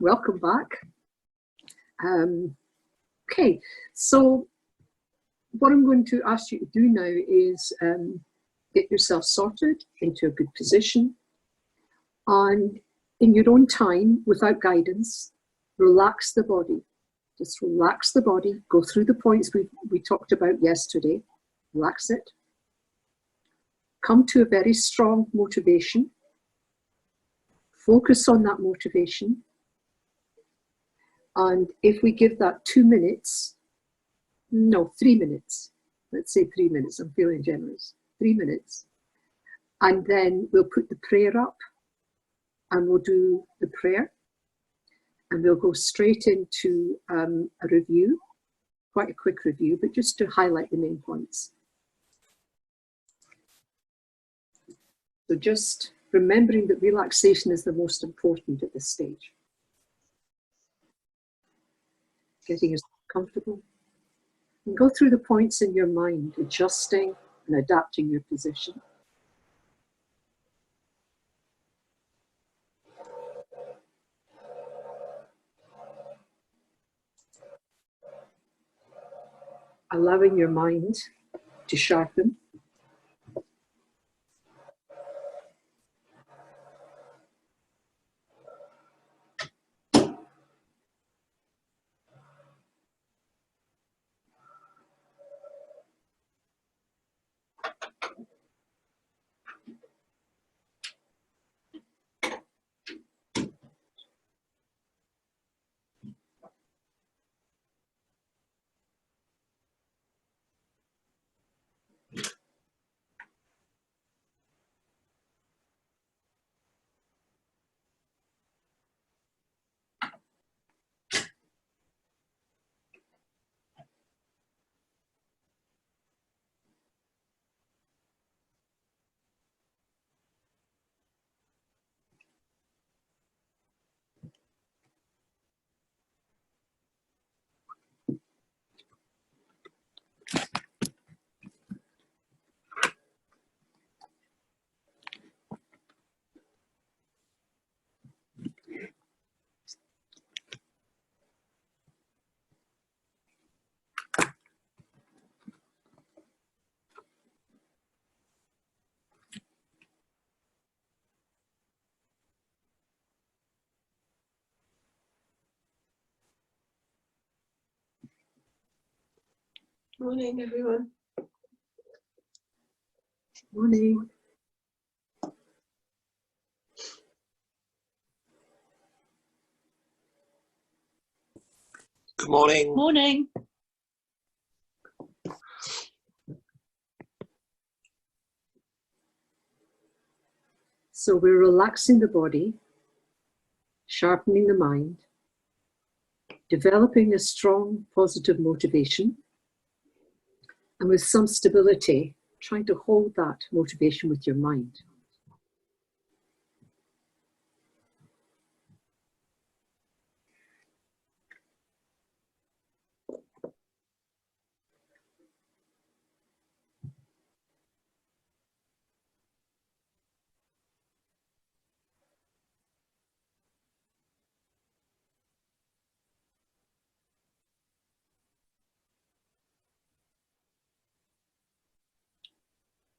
welcome back. Okay, so what I'm going to ask you to do now is get yourself sorted into a good position, and in your own time, without guidance, relax the body. Just relax the body, go through the points we talked about yesterday, relax it. Come to a very strong motivation. Focus on that motivation. And if we give that 2 minutes, no, 3 minutes. Let's say 3 minutes, I'm feeling generous. 3 minutes. And then we'll put the prayer up and we'll do the prayer. And we'll go straight into a review, quite a quick review, but just to highlight the main points. So just remembering that relaxation is the most important at this stage. Getting yourself comfortable. And go through the points in your mind, adjusting and adapting your position. Allowing your mind to sharpen. Morning, everyone. Morning. Good morning. Morning. So we're relaxing the body, sharpening the mind, developing a strong positive motivation, and with some stability, trying to hold that motivation with your mind.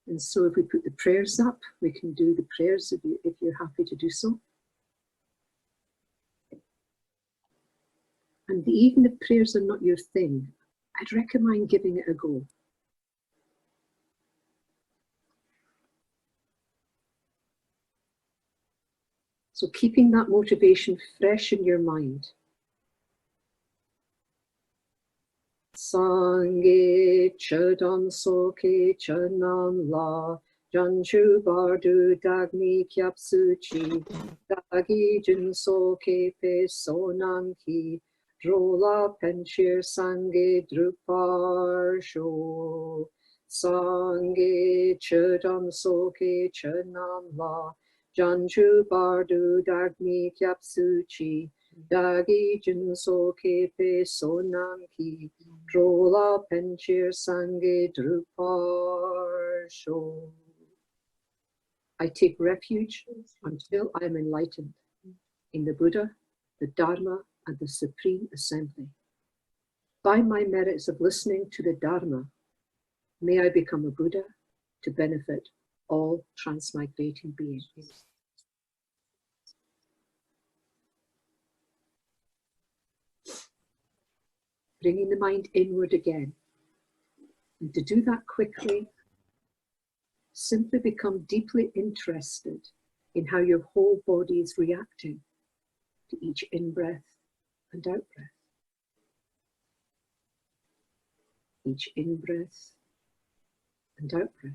And so if we put the prayers up, we can do the prayers if you're happy to do so. And even if prayers are not your thing, I'd recommend giving it a go. So keeping that motivation fresh in your mind. Sangye chodam soke chanam la janchu bardu dagni kyapsu chi dagi jun soke pe sonam ki rola penchir sangye drupar sho sangye chodam soke chanam la janchu bardu dagni kyapsu chi Dagi Jinso Kepe Sonam Ki Drola Penchir Sange Drupar Sho. I take refuge until I am enlightened in the Buddha, the Dharma, and the Supreme Assembly. By my merits of listening to the Dharma, may I become a Buddha to benefit all transmigrating beings. Bringing the mind inward again. And to do that quickly, simply become deeply interested in how your whole body is reacting to each in-breath and out-breath. Each in-breath and out-breath.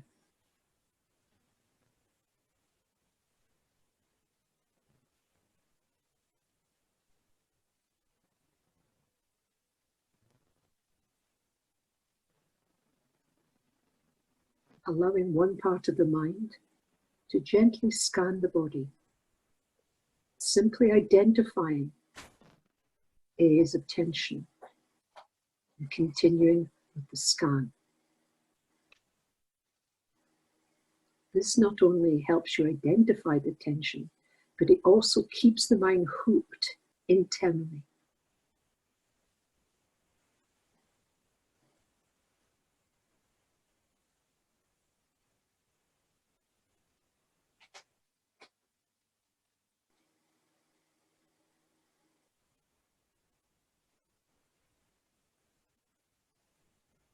Allowing one part of the mind to gently scan the body, simply identifying areas of tension and continuing with the scan. This not only helps you identify the tension, but it also keeps the mind hooked internally.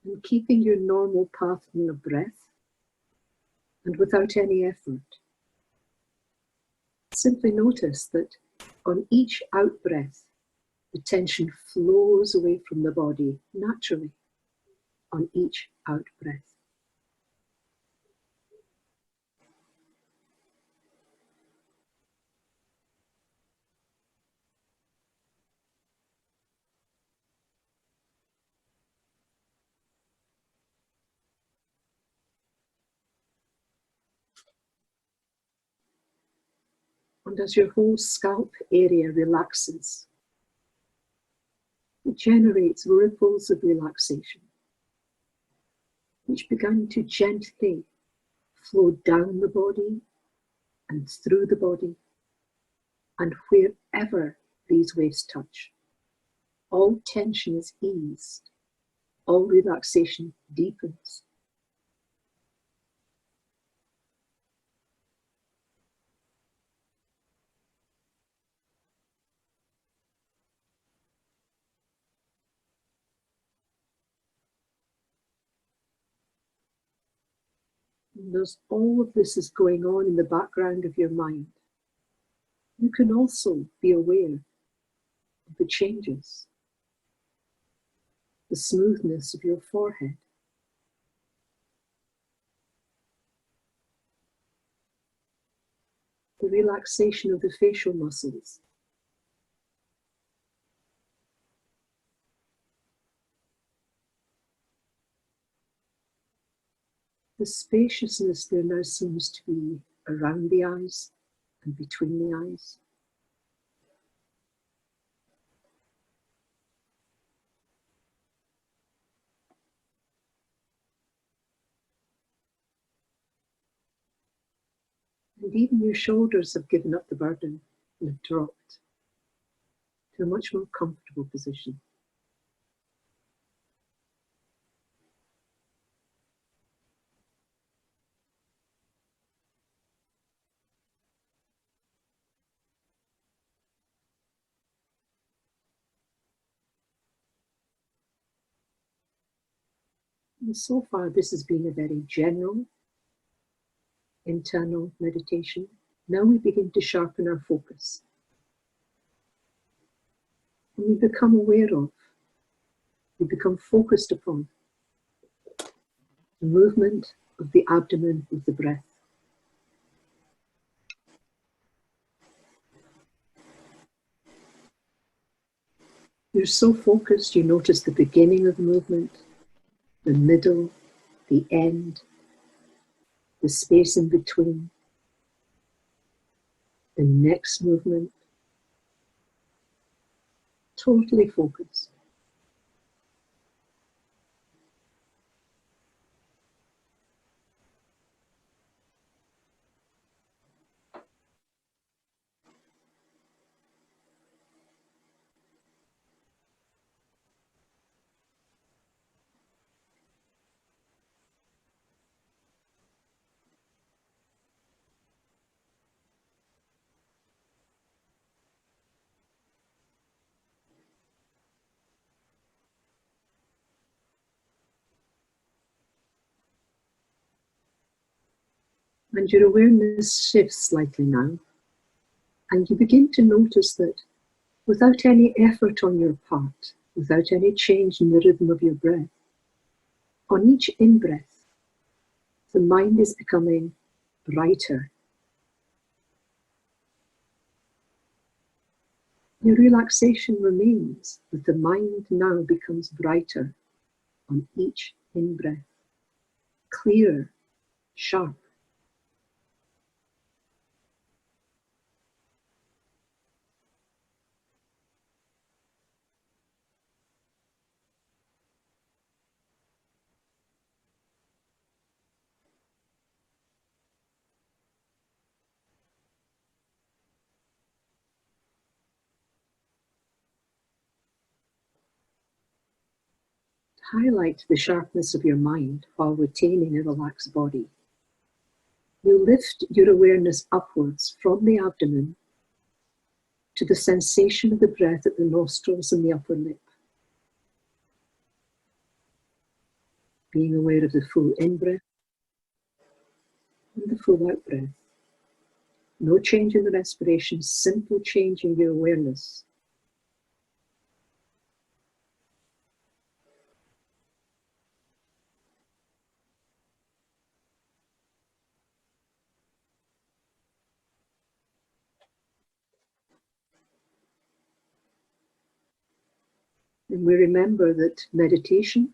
And keeping your normal pattern of breath, and without any effort. Simply notice that on each out-breath, the tension flows away from the body naturally on each out-breath. And as your whole scalp area relaxes, it generates ripples of relaxation, which begin to gently flow down the body and through the body, and wherever these waves touch, all tension is eased, all relaxation deepens. And as all of this is going on in the background of your mind, you can also be aware of the changes, the smoothness of your forehead, the relaxation of the facial muscles, the spaciousness there now seems to be around the eyes and between the eyes. And even your shoulders have given up the burden and have dropped to a much more comfortable position. And so far, this has been a very general, internal meditation. Now we begin to sharpen our focus. And we become aware of, we become focused upon the movement of the abdomen with the breath. You're so focused, you notice the beginning of the movement, the middle, the end, the space in between, the next movement. Totally focused. And your awareness shifts slightly now, and you begin to notice that without any effort on your part, without any change in the rhythm of your breath, on each in-breath, the mind is becoming brighter. Your relaxation remains, but the mind now becomes brighter on each in-breath, clearer, sharp. Highlight the sharpness of your mind while retaining a relaxed body. You lift your awareness upwards from the abdomen to the sensation of the breath at the nostrils and the upper lip. Being aware of the full in-breath and the full out-breath. No change in the respiration, simple change in your awareness. And we remember that meditation,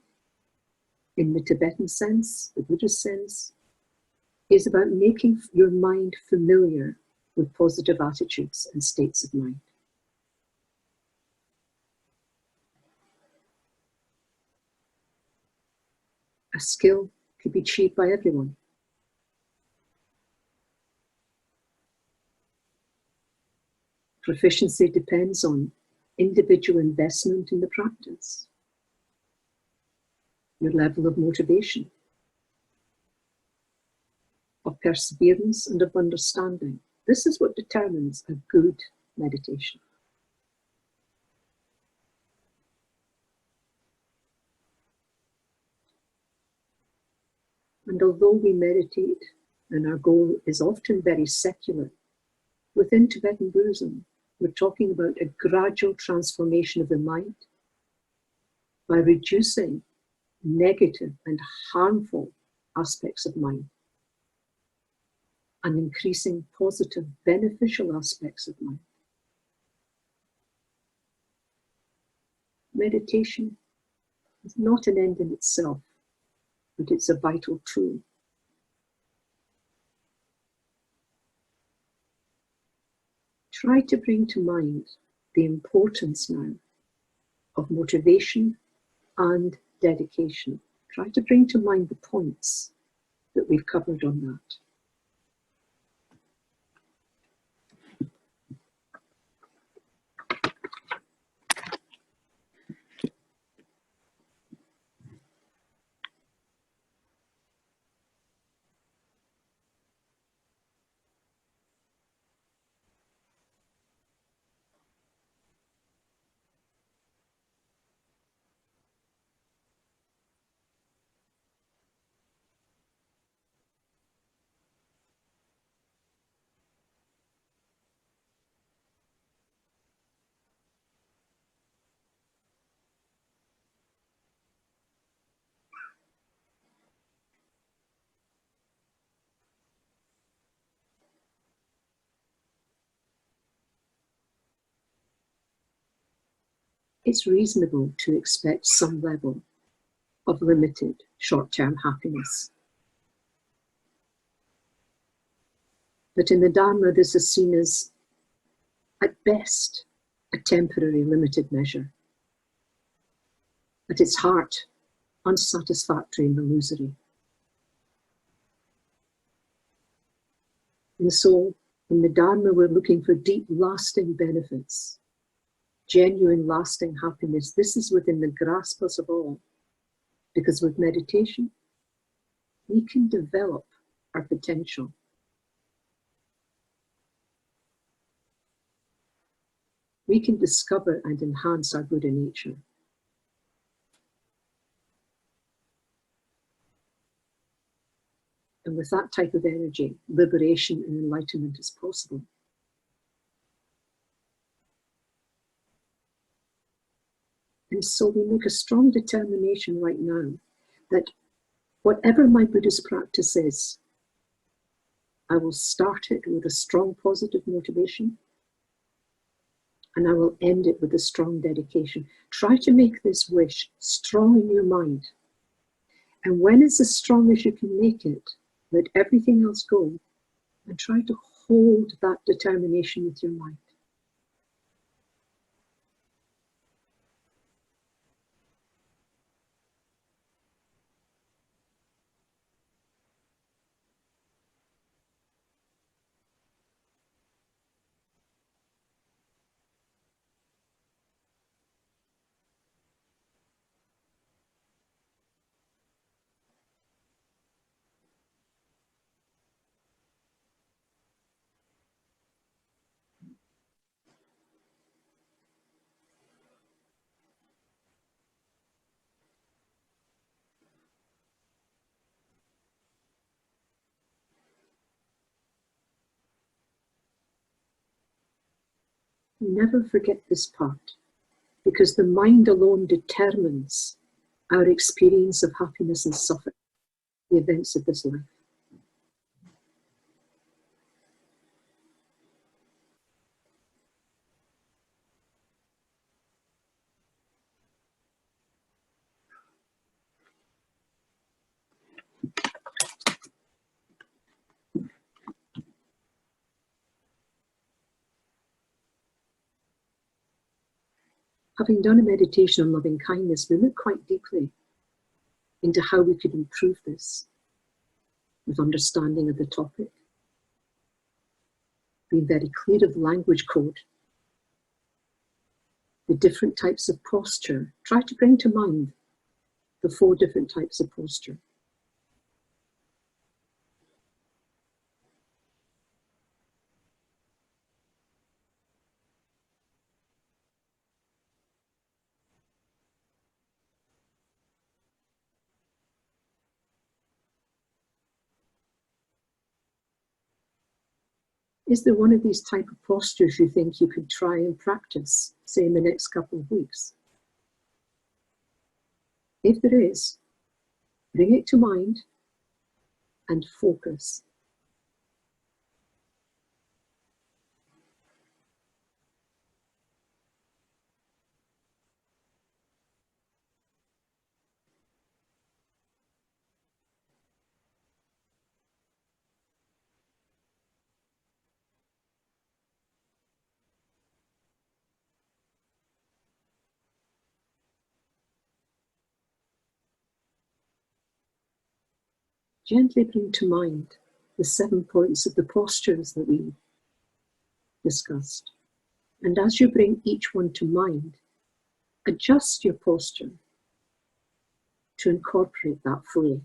in the Tibetan sense, the Buddhist sense, is about making your mind familiar with positive attitudes and states of mind. A skill could be achieved by everyone. Proficiency depends on individual investment in the practice, your level of motivation, of perseverance and of understanding. This is what determines a good meditation. And although we meditate, and our goal is often very secular, within Tibetan Buddhism, we're talking about a gradual transformation of the mind by reducing negative and harmful aspects of mind and increasing positive, beneficial aspects of mind. Meditation is not an end in itself, but it's a vital tool. Try to bring to mind the importance now of motivation and dedication. Try to bring to mind the points that we've covered on that. It's reasonable to expect some level of limited short-term happiness. But in the Dharma, this is seen as, at best, a temporary limited measure. At its heart, unsatisfactory and illusory. And so, in the Dharma, we're looking for deep, lasting benefits, genuine, lasting happiness. This is within the grasp of us all, because with meditation, we can develop our potential. We can discover and enhance our Buddha nature. And with that type of energy, liberation and enlightenment is possible. And so we make a strong determination right now that whatever my Buddhist practice is, I will start it with a strong positive motivation, and I will end it with a strong dedication. Try to make this wish strong in your mind. And when it's as strong as you can make it, let everything else go, and try to hold that determination with your mind. Never forget this part, because the mind alone determines our experience of happiness and suffering, the events of this life. Having done a meditation on loving kindness, we look quite deeply into how we could improve this with understanding of the topic, being very clear of the language code, the different types of posture. Try to bring to mind the 4 different types of posture. Is there one of these type of postures you think you could try and practice, say in the next couple of weeks? If there is, bring it to mind and focus. Gently bring to mind the 7 points of the postures that we discussed. And as you bring each one to mind, adjust your posture to incorporate that fully.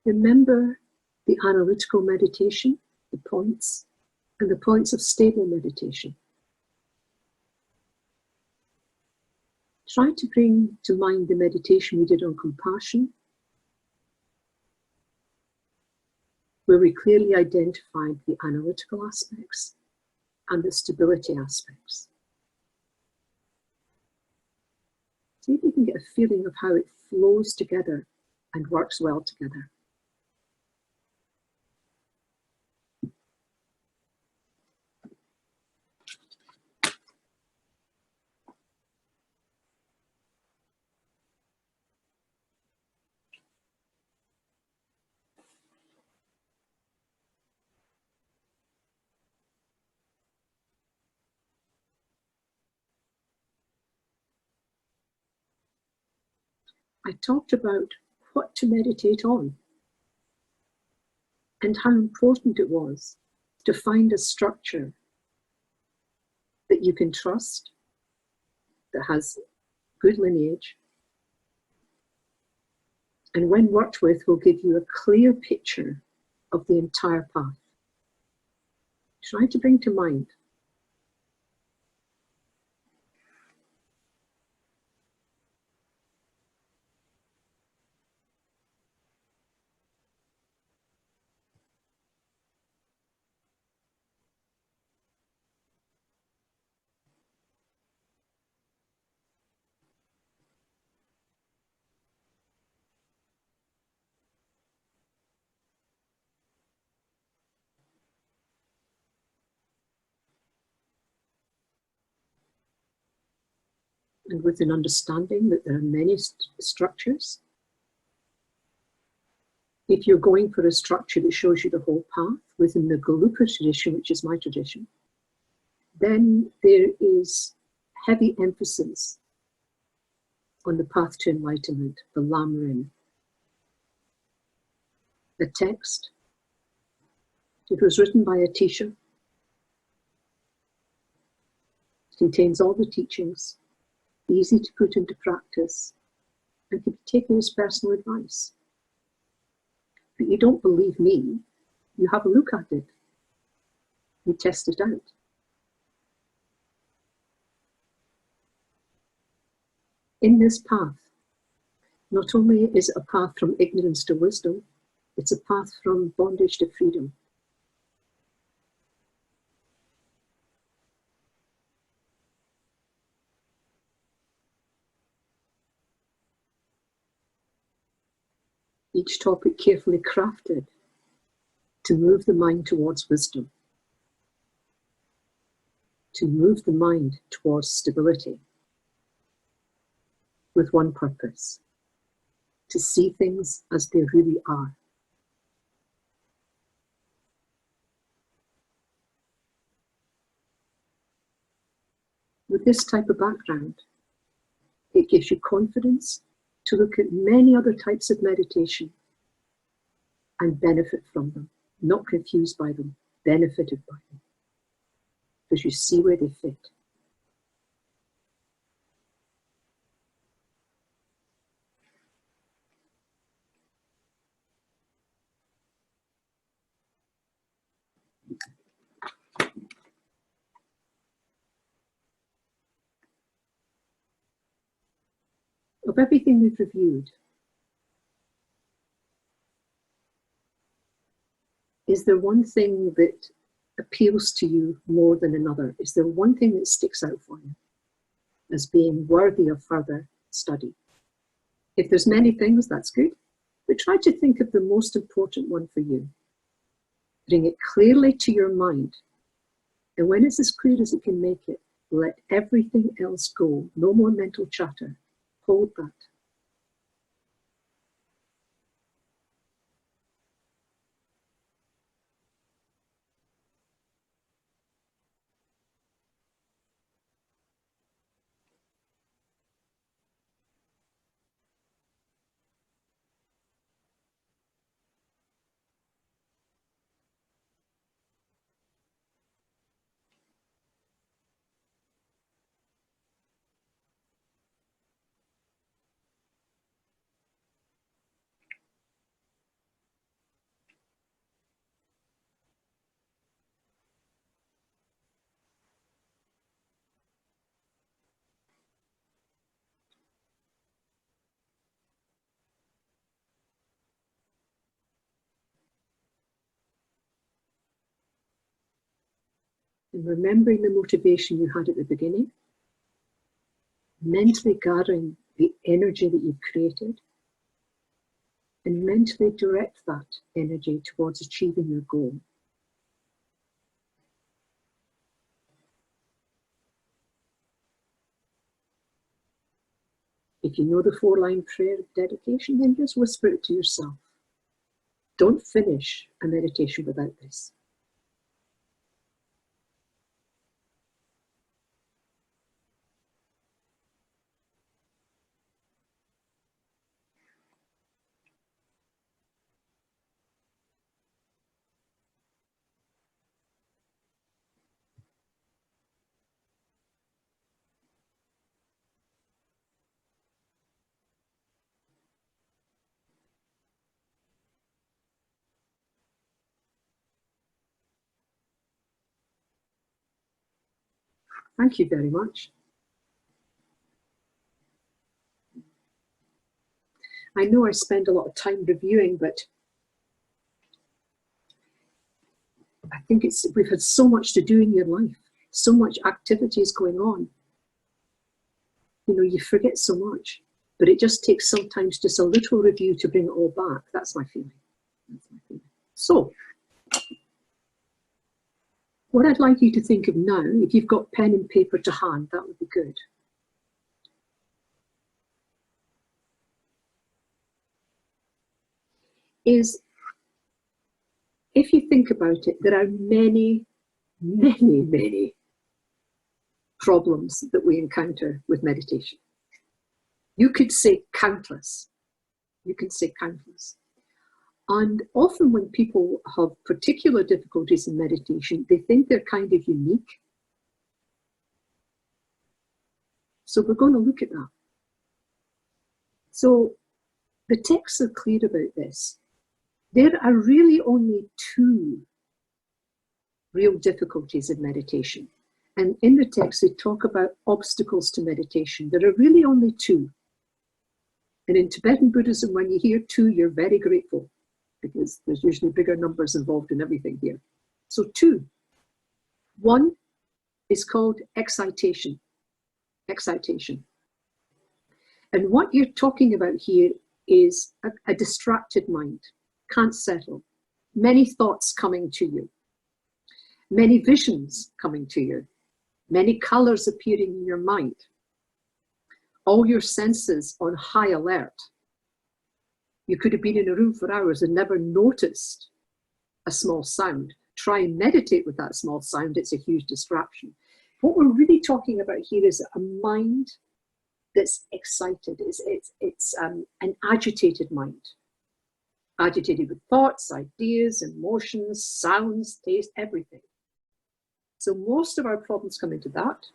Remember the analytical meditation, the points, and the points of stable meditation. Try to bring to mind the meditation we did on compassion, where we clearly identified the analytical aspects and the stability aspects. See if you can get a feeling of how it flows together and works well together. I talked about what to meditate on. and how important it was to find a structure that you can trust, that has good lineage, and when worked with will give you a clear picture of the entire path. Try to bring to mind. And with an understanding that there are many structures. If you're going for a structure that shows you the whole path within the Gelugpa tradition, which is my tradition, then there is heavy emphasis on the path to enlightenment, the Lam Rim. The text, it was written by a teacher, contains all the teachings, easy to put into practice, and can be taken as personal advice. But you don't believe me, you have a look at it, you test it out. In this path, not only is it a path from ignorance to wisdom, it's a path from bondage to freedom. Each topic carefully crafted to move the mind towards wisdom, to move the mind towards stability, with one purpose: to see things as they really are. With this type of background, it gives you confidence to look at many other types of meditation and benefit from them, not confused by them, benefited by them, because you see where they fit. Of everything we've reviewed, is there one thing that appeals to you more than another? Is there one thing that sticks out for you as being worthy of further study? If there's many things, that's good, but try to think of the most important one for you. Bring it clearly to your mind, and when it's as clear as it can make it, let everything else go. No more mental chatter. Hold that. And remembering the motivation you had at the beginning, mentally gathering the energy that you've created, and mentally direct that energy towards achieving your goal. If you know the 4-line prayer of dedication, then just whisper it to yourself. Don't finish a meditation without this. Thank you very much. I know I spend a lot of time reviewing, but I think we've had so much to do in your life, so much activities going on. You know, you forget so much, but it just takes sometimes just a little review to bring it all back. That's my feeling. That's my feeling. So, what I'd like you to think of now, if you've got pen and paper to hand, that would be good. Is, if you think about it, there are many, many, many problems that we encounter with meditation. You could say countless. You can say countless. And often when people have particular difficulties in meditation, they think they're kind of unique. So we're going to look at that. So the texts are clear about this. There are really only two real difficulties in meditation. And in the text, they talk about obstacles to meditation. There are really only two. And in Tibetan Buddhism, when you hear two, you're very grateful, because there's usually bigger numbers involved in everything here. So two. One is called excitation. Excitation. And what you're talking about here is a distracted mind, can't settle, many thoughts coming to you, many visions coming to you, many colors appearing in your mind, all your senses on high alert. You could have been in a room for hours and never noticed a small sound. Try and meditate with that small sound, it's a huge distraction. What we're really talking about here is a mind that's excited. It's an agitated mind. Agitated with thoughts, ideas, emotions, sounds, taste, everything. So most of our problems come into that.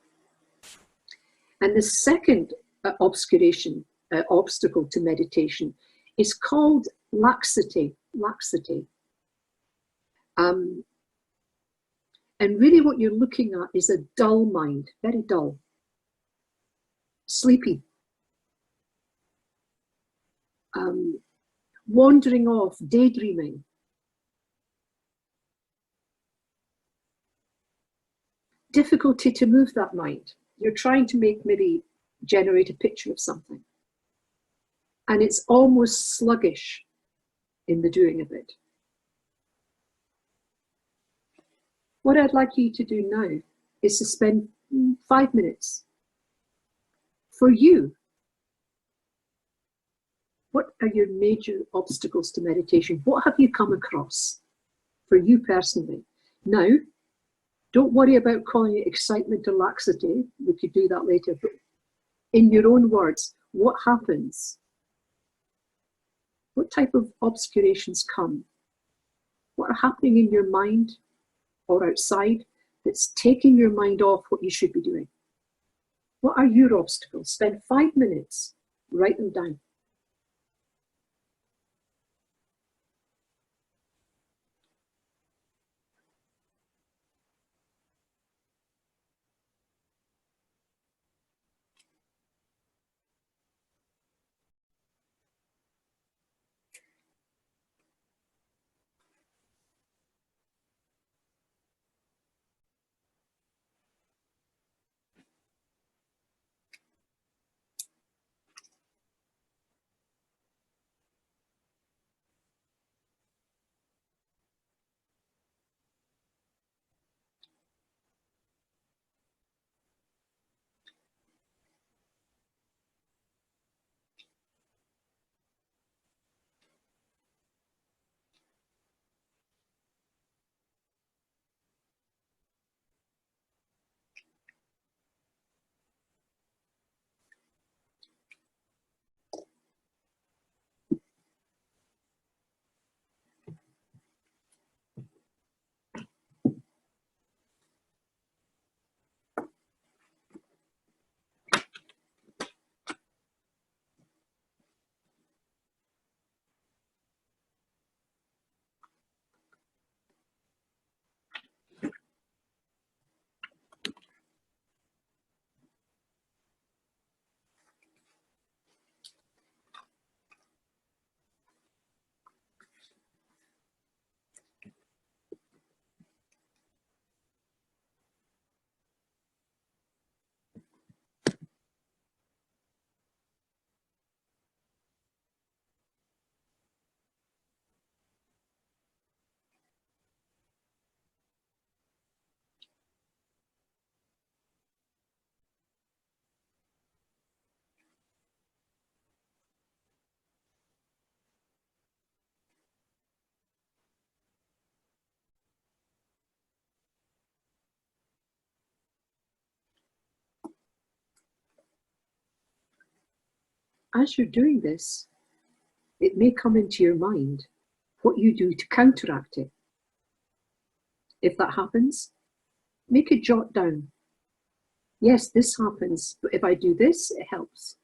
And the second obstacle to meditation is called laxity. Laxity. And really what you're looking at is a dull mind, very dull, sleepy, wandering off, daydreaming. Difficulty to move that mind. You're trying to maybe generate a picture of something. And it's almost sluggish in the doing of it. What I'd like you to do now is to spend 5 minutes for you. What are your major obstacles to meditation? What have you come across for you personally? Now, don't worry about calling it excitement or laxity. We could do that later. But in your own words, what happens? What type of obscurations come? What are happening in your mind or outside that's taking your mind off what you should be doing? What are your obstacles? Spend 5 minutes, write them down. as you're doing this, it may come into your mind what you do to counteract it. If that happens, make a jot down. Yes, this happens, but if I do this, it helps.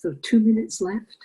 So 2 minutes left.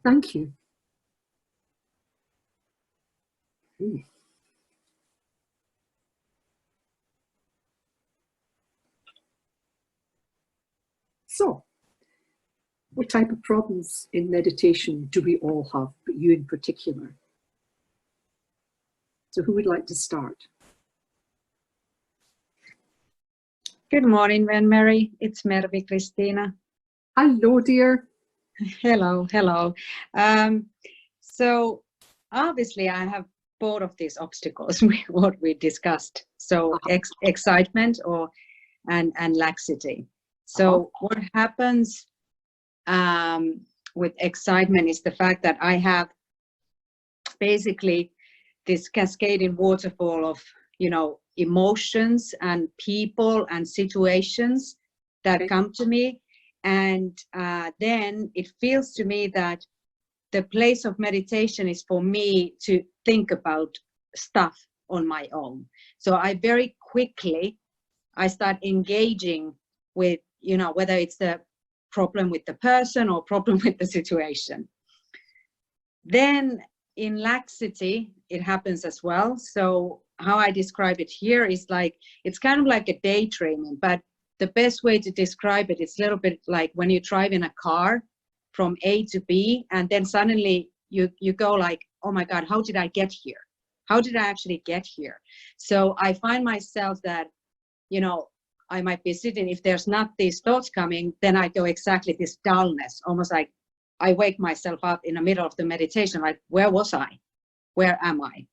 Thank you. So, what type of problems in meditation do we all have, but you in particular? So who would like to start? Good morning, Ven Mary. It's Mervi Christina. Hello, dear. Hello, hello. So obviously I have both of these obstacles, what we discussed. So excitement and laxity. So what happens with excitement is the fact that I have basically this cascading waterfall of, you know, emotions and people and situations that come to me. And then it feels to me that the place of meditation is for me to think about stuff on my own. So I very quickly, I start engaging with, you know, whether it's the problem with the person or problem with the situation. Then in laxity, it happens as well. So how I describe it here is like, it's kind of like a daydreaming, but the best way to describe it is a little bit like when you drive in a car from A to B, and then suddenly you go like, oh my God, how did I get here? How did I actually get here? So I find myself that, you know, I might be sitting, if there's not these thoughts coming, then I go exactly this dullness, almost like I wake myself up in the middle of the meditation, like, where was I? Where am I?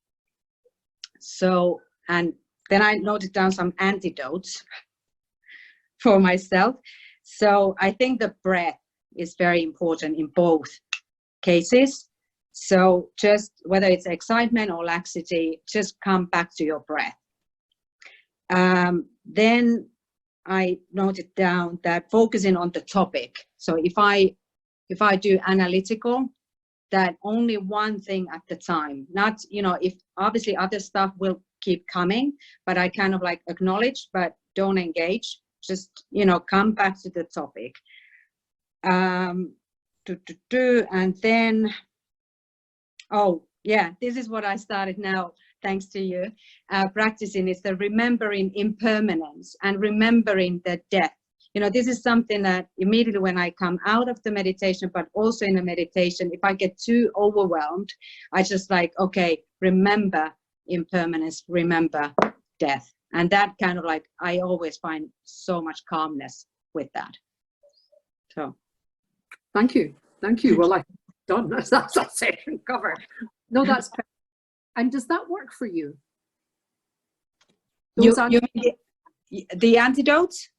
So, and then I noted down some antidotes for myself. So I think the breath is very important in both cases. So just whether it's excitement or laxity, just come back to your breath. Then I noted down that focusing on the topic. So if I do analytical, that only one thing at the time, not, you know, if obviously other stuff will keep coming, but I kind of like acknowledge, but don't engage, just, you know, come back to the topic. And then, oh yeah, this is what I started now, thanks to you, practicing is the remembering impermanence and remembering the death. You know, this is something that immediately when I come out of the meditation, but also in the meditation, if I get too overwhelmed, I just like, okay, remember impermanence, remember death. And that kind of like, I always find so much calmness with that. So. Thank you. Thank you. Well, I've done that's a session covered. No, that's perfect. And does that work for you? You mean the antidotes?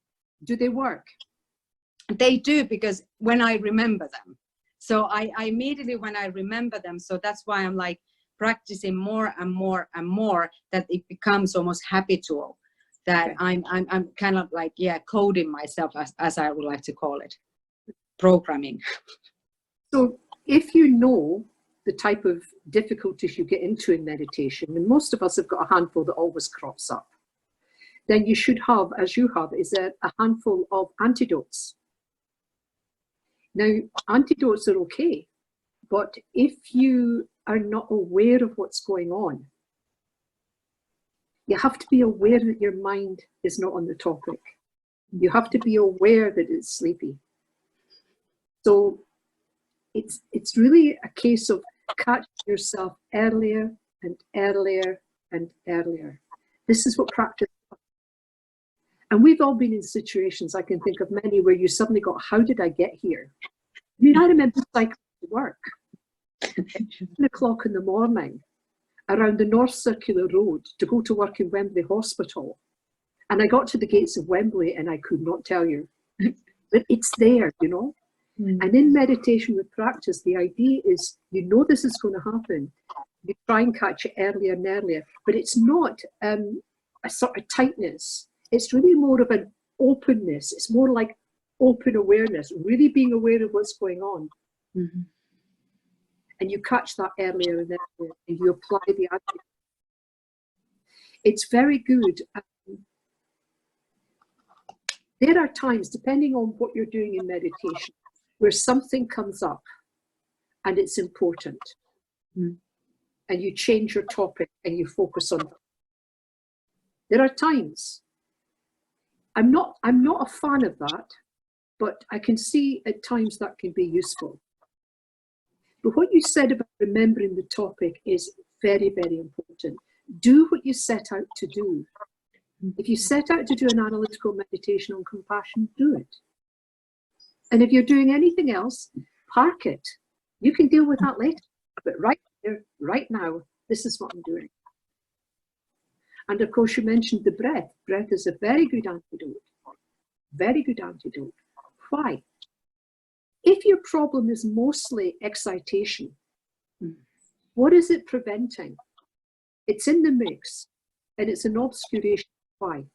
Do they work? They do, because when I remember them. So I immediately, when I remember them, so that's why I'm like practicing more and more and more, that it becomes almost habitual, that okay. I'm kind of like, yeah, coding myself, as I would like to call it, programming. So if you know the type of difficulties you get into in meditation, and most of us have got a handful that always crops up, then you should have, as you have, is a handful of antidotes. Now, antidotes are okay, but if you are not aware of what's going on, you have to be aware that your mind is not on the topic. You have to be aware that it's sleepy. So it's really a case of catching yourself earlier and earlier and earlier. This is what practice is. And we've all been in situations, I can think of many, where you suddenly got, how did I get here? I mean, I remember cycling to work at 10 o'clock in the morning around the North Circular Road to go to work in Wembley Hospital. And I got to the gates of Wembley and I could not tell you. But it's there, you know? And in meditation with practice, the idea is, you know, this is going to happen. You try and catch it earlier and earlier, but it's not a sort of tightness. It's really more of an openness. It's more like open awareness, really being aware of what's going on. Mm-hmm. And you catch that earlier and earlier, and you apply the attitude. It's very good. There are times, depending on what you're doing in meditation, where something comes up and it's important. Mm. And you change your topic and you focus on that. There are times, I'm not a fan of that, but I can see at times that can be useful. But what you said about remembering the topic is very, very important. Do what you set out to do. If you set out to do an analytical meditation on compassion, do it. And if you're doing anything else, park it. You can deal with that later. But right here, right now, this is what I'm doing. And of course, you mentioned the breath. Breath is a very good antidote. Very good antidote. Why? If your problem is mostly excitation, what is it preventing? It's in the mix, and it's an obscuration. Why?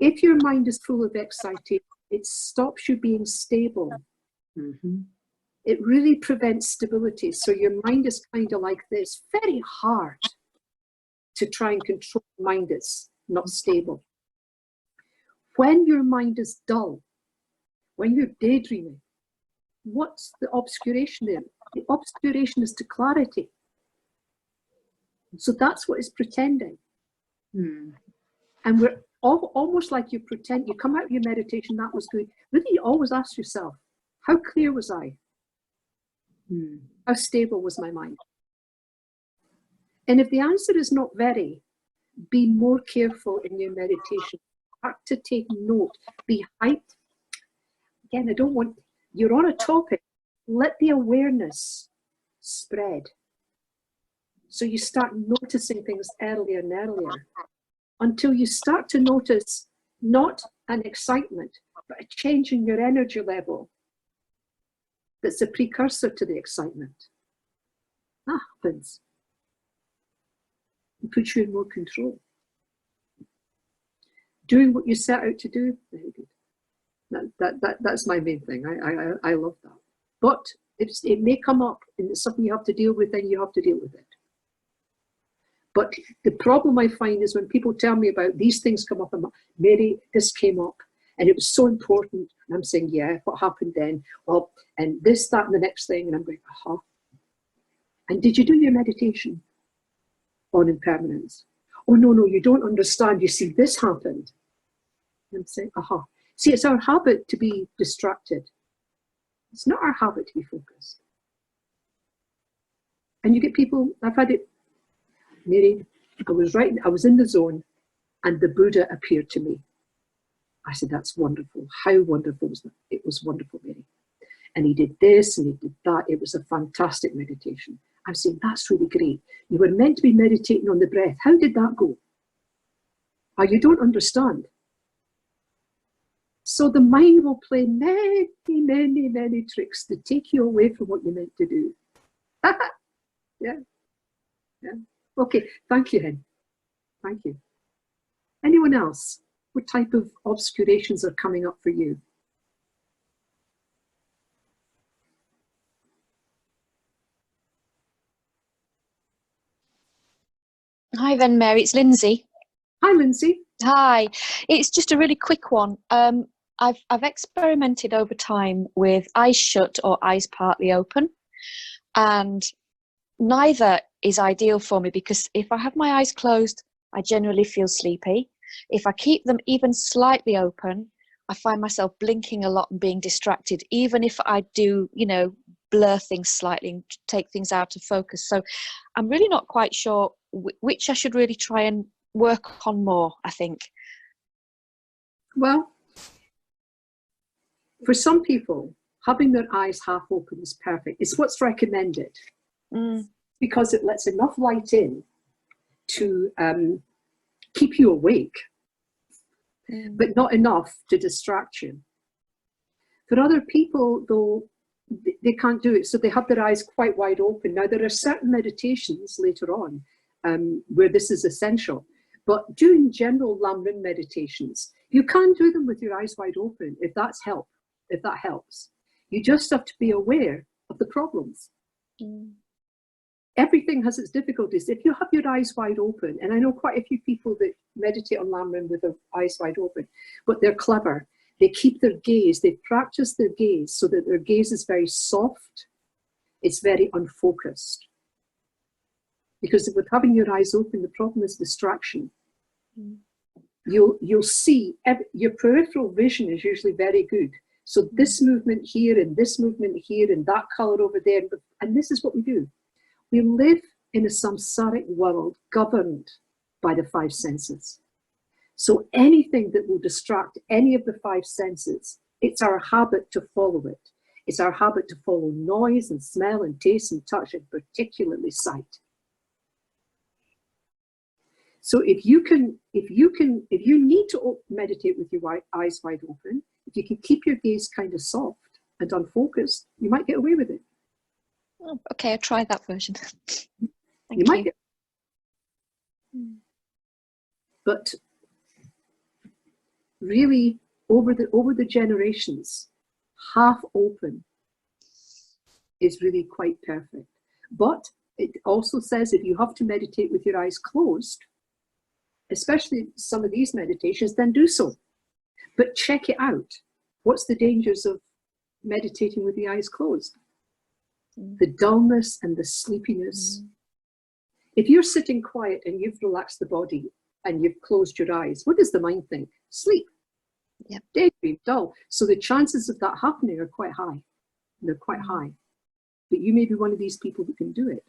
If your mind is full of excitation, it stops you being stable. Mm-hmm. It really prevents stability. So your mind is kind of like this, very hard to try and control a mind that's not stable. When your mind is dull, when you're daydreaming, what's the obscuration there? The obscuration is to clarity. So that's what it's pretending. Mm. And we're almost like you pretend, you come out of your meditation, that was good. Really, you always ask yourself, how clear was I? Mm. How stable was my mind? And if the answer is not very, be more careful in your meditation. Start to take note. Be hyped. Again, I don't want, you're on a topic. Let the awareness spread. So you start noticing things earlier and earlier until you start to notice not an excitement, but a change in your energy level that's a precursor to the excitement. That happens. It puts you in more control. Doing what you set out to do, very good. That's my main thing. I love that. But it may come up and it's something you have to deal with, and you have to deal with it. But the problem I find is when people tell me about these things come up, and Mary, this came up and it was so important. And I'm saying, yeah, what happened then? Well, and this, that, and the next thing. And I'm going, aha. And did you do your meditation on impermanence? Oh, no, you don't understand. You see, this happened. And I'm saying, aha. See, it's our habit to be distracted. It's not our habit to be focused. And you get people, I've had it, Mary, I was in the zone and the Buddha appeared to me. I said, that's wonderful. How wonderful was that? It was wonderful, Mary. And he did this and he did that. It was a fantastic meditation. I'm saying, that's really great. You were meant to be meditating on the breath. How did that go? Oh, you don't understand. So the mind will play many, many, many tricks to take you away from what you meant to do. Yeah. Okay, thank you, Hen. Thank you. Anyone else? What type of obscurations are coming up for you? Hi, Ven Mary, it's Lindsay. Hi, Lindsay. Hi, it's just a really quick one. I've experimented over time with eyes shut or eyes partly open, and neither is ideal for me because if I have my eyes closed, I generally feel sleepy. If I keep them even slightly open, I find myself blinking a lot and being distracted, even if I do, blur things slightly and take things out of focus. So I'm really not quite sure which I should really try and work on more, I think. Well, for some people, having their eyes half open is perfect. It's what's recommended because it lets enough light in to keep you awake, but not enough to distract you. For other people, though, they can't do it, so they have their eyes quite wide open. Now, there are certain meditations later on where this is essential, but doing general Lam Rim meditations, you can do them with your eyes wide open if that helps. You just have to be aware of the problems. Everything has its difficulties. If you have your eyes wide open, and I know quite a few people that meditate on Lam Rim with their eyes wide open, but they're clever. They keep their gaze, they practice their gaze so that their gaze is very soft It's very unfocused. Because with having your eyes open, the problem is distraction. You'll see, your peripheral vision is usually very good. So this movement here and this movement here and that color over there, and this is what we do. We live in a samsaric world governed by the five senses. So anything that will distract any of the five senses, it's our habit to follow it. It's our habit to follow noise and smell and taste and touch, and particularly sight. So if you need to meditate with your eyes wide open, if you can keep your gaze kind of soft and unfocused, you might get away with it. Oh, okay, I'll try that version. Thank you. Might get. But really, over the generations, half open is really quite perfect. But it also says if you have to meditate with your eyes closed, especially some of these meditations, then do so. But check it out. What's the dangers of meditating with the eyes closed? The dullness and the sleepiness. If you're sitting quiet and you've relaxed the body and you've closed your eyes, what does the mind think? Sleep. Yep. Daydream, dull. So the chances of that happening are quite high. They're quite high. But you may be one of these people that can do it.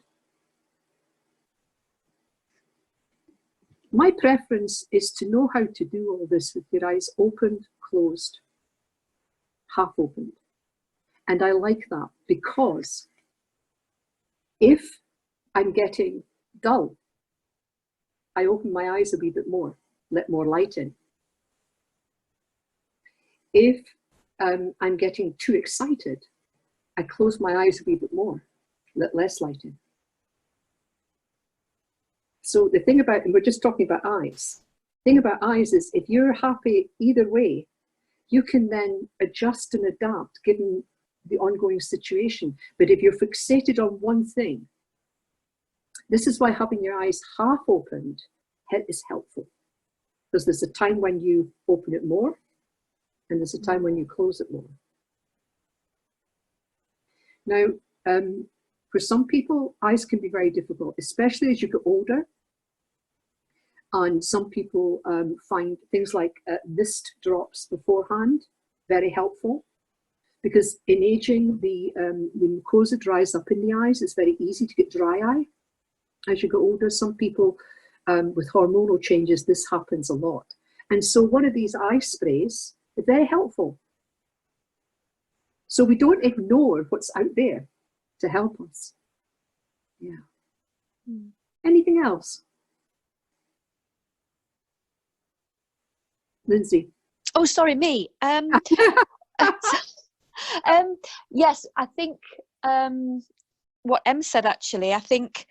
My preference is to know how to do all this with your eyes opened, closed, half opened. And I like that because if I'm getting dull, I open my eyes a wee bit more, let more light in. If I'm getting too excited, I close my eyes a wee bit more, let less light in. So the thing about, and we're just talking about eyes, the thing about eyes is if you're happy either way, you can then adjust and adapt given the ongoing situation. But if you're fixated on one thing, this is why having your eyes half opened is helpful. Because there's a time when you open it more, and there's a time when you close it more. Now, for some people, eyes can be very difficult, especially as you get older. And some people find things like mist drops beforehand very helpful, because in aging, the mucosa dries up in the eyes. It's very easy to get dry eye as you get older. Some people with hormonal changes, this happens a lot. And so one of these eye sprays is very helpful. So we don't ignore what's out there to help us. Yeah. Anything else? Lindsay. Oh, sorry, me. Yes, I think what Em said, actually, I think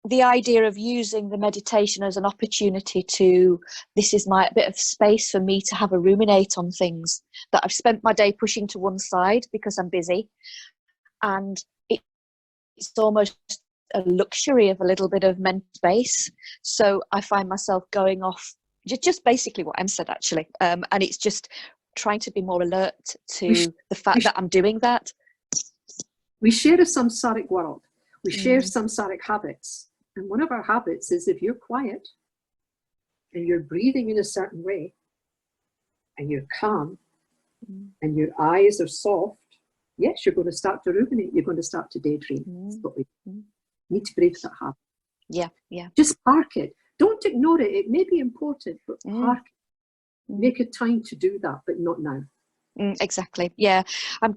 the idea of using the meditation as an opportunity to, this is my bit of space for me to have a ruminate on things that I've spent my day pushing to one side because I'm busy. And it's almost a luxury of a little bit of mental space. So I find myself going off, just basically what Em said, actually. And it's just trying to be more alert to the fact that I'm doing that. We share a samsaric world. We share samsaric habits. And one of our habits is if you're quiet and you're breathing in a certain way and you're calm and your eyes are soft, yes, you're going to start to ruminate. You're going to start to daydream. That's what we need to break that habit. Yeah, yeah. Just park it. Don't ignore it. It may be important, but park it. Make a time to do that, but not now. Exactly. Yeah, I'm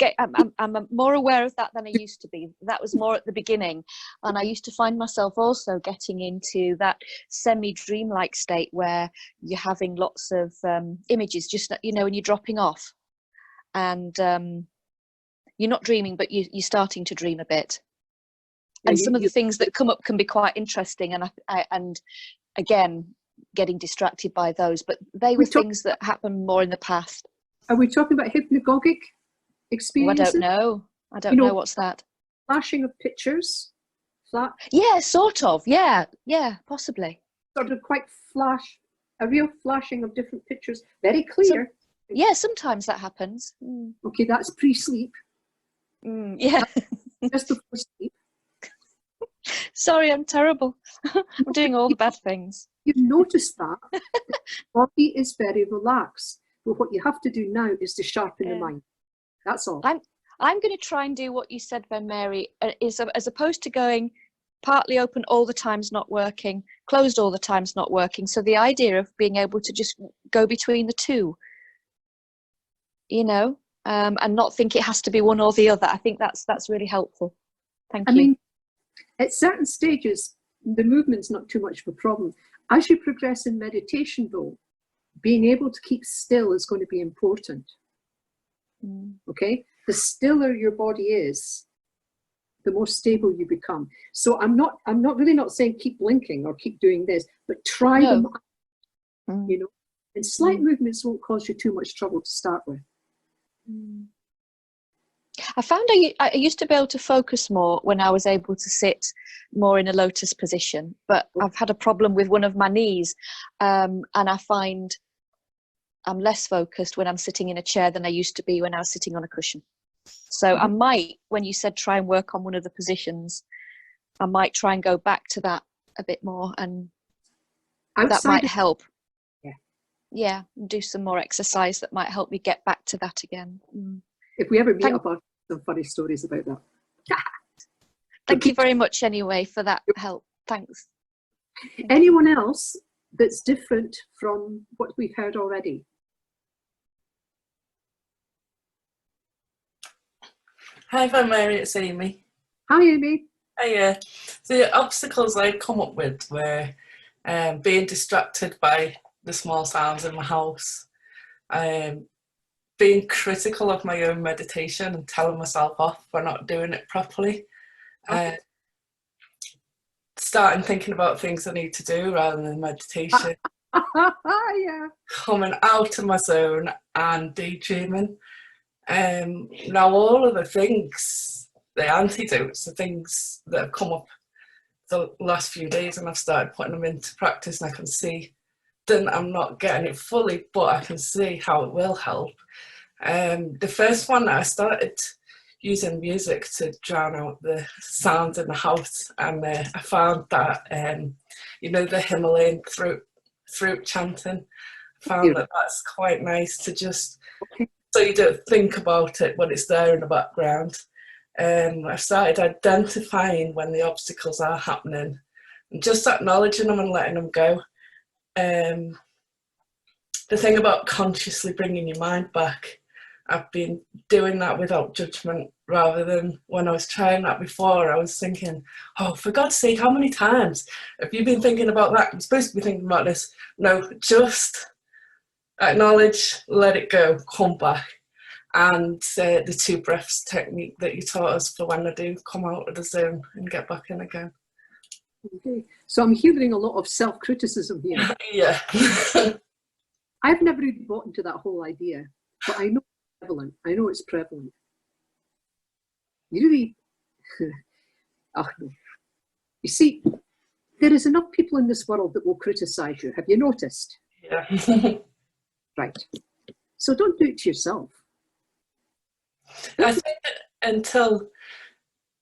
more aware of that than I used to be. That was more at the beginning, and I used to find myself also getting into that semi-dreamlike state where you're having lots of images, just when you're dropping off, and you're not dreaming, but you're starting to dream a bit. And some of the things that come up can be quite interesting, and again, getting distracted by those. But they were things that happened more in the past. Are we talking about hypnagogic experiences? Oh, I don't know what's that. Flashing of pictures? Yeah, sort of. Yeah, possibly. Sort of quite a real flashing of different pictures, very clear. Yeah, sometimes that happens. Okay, that's pre-sleep. Yeah. just before sleep. Sorry, I'm terrible. I'm doing all the bad things. You notice that the body is very relaxed. But what you have to do now is to sharpen the mind. That's all. I'm going to try and do what you said, Ven Mary, is as opposed to going partly open all the time's not working, closed all the time's not working. So the idea of being able to just go between the two, you know, and not think it has to be one or the other. I think that's really helpful. Thank you. I mean, at certain stages, the movement's not too much of a problem. As you progress in meditation, though, being able to keep still is going to be important. Okay? The stiller your body is, the more stable you become. So I'm not really not saying keep blinking or keep doing this, but try them out, you know. And slight movements won't cause you too much trouble to start with. I found I used to be able to focus more when I was able to sit more in a lotus position, but I've had a problem with one of my knees, and I find I'm less focused when I'm sitting in a chair than I used to be when I was sitting on a cushion. So I might, when you said try and work on one of the positions, I might try and go back to that a bit more, and that might help. Yeah, do some more exercise that might help me get back to that again. If we ever meet up, I'll have some funny stories about that. Thank you very much anyway for that help. Thanks. Anyone else that's different from what we've heard already? Hi, Ven Mary, it's Amy. Hi, Amy. Hiya. The obstacles I'd come up with were being distracted by the small sounds in my house, being critical of my own meditation and telling myself off for not doing it properly, starting thinking about things I need to do rather than meditation, coming out of my zone and daydreaming. Now all of the things, the antidotes, the things that have come up the last few days, and I've started putting them into practice, and I can see that I'm not getting it fully, but I can see how it will help. The first one, I started using music to drown out the sounds in the house, and I found that, you know, the Himalayan throat chanting, I found that that's quite nice to just, so you don't think about it when it's there in the background. I've started identifying when the obstacles are happening and just acknowledging them and letting them go. The thing about consciously bringing your mind back, I've been doing that without judgment, rather than when I was trying that before, I was thinking, oh, for God's sake, how many times have you been thinking about that? I'm supposed to be thinking about this. No, just acknowledge, let it go, come back. And the 2 breaths technique that you taught us for when I do come out of the zone and get back in again. Okay, so I'm hearing a lot of self-criticism here. Yeah. I've never really bought into that whole idea, but I know it's prevalent. I know it's prevalent. You really, oh no. You see, there is enough people in this world that will criticize you. Have you noticed? Yeah. Right. So don't do it to yourself. I think that until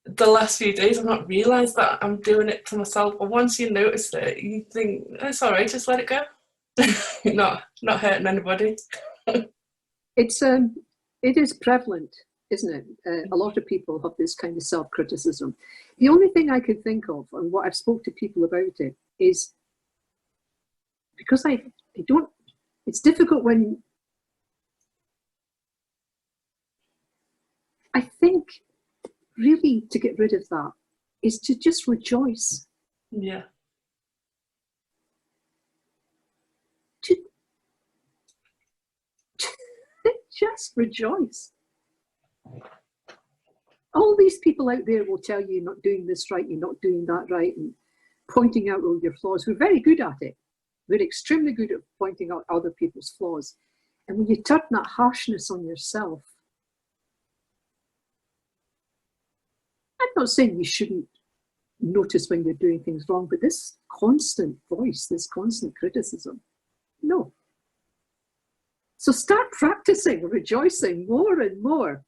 the last few days, I've not realised that I'm doing it to myself. But once you notice it, you think, it's all right, just let it go. not hurting anybody. It is prevalent, isn't it? A lot of people have this kind of self-criticism. The only thing I could think of, and what I've spoke to people about it, is because I don't, it's difficult when, I think really to get rid of that is to just rejoice. Yeah. To just rejoice. All these people out there will tell you you're not doing this right, you're not doing that right, and pointing out all your flaws. We're very good at it. We're extremely good at pointing out other people's flaws. And when you turn that harshness on yourself, I'm not saying you shouldn't notice when you're doing things wrong, but this constant voice, this constant criticism, no. So start practicing rejoicing more and more.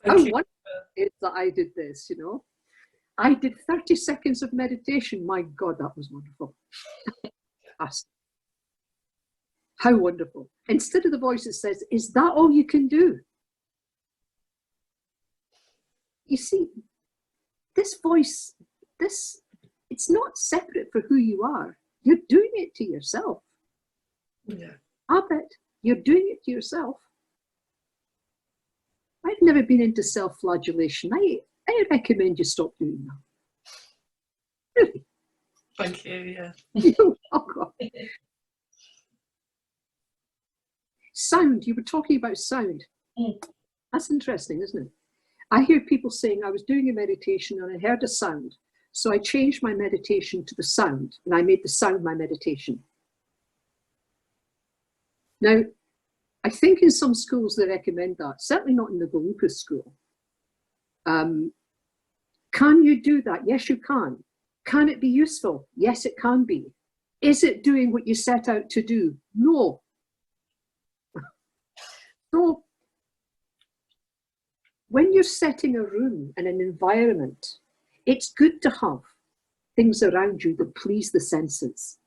Thank you. is that I did this, you know. I did 30 seconds of meditation. My God, that was wonderful. How wonderful. Instead of the voice that says, is that all you can do? You see, this voice, it's not separate for who you are. You're doing it to yourself. Yeah. I bet you're doing it to yourself. I've never been into self-flagellation. I recommend you stop doing that. Really. Thank you, yeah. You're welcome. Sound, you were talking about sound. That's interesting, isn't it? I hear people saying, I was doing a meditation and I heard a sound. So I changed my meditation to the sound, and I made the sound my meditation. Now, I think in some schools they recommend that, certainly not in the Gelugpa school. Can you do that? Yes, you can. Can it be useful? Yes, it can be. Is it doing what you set out to do? No. So, when you're setting a room and an environment, it's good to have things around you that please the senses.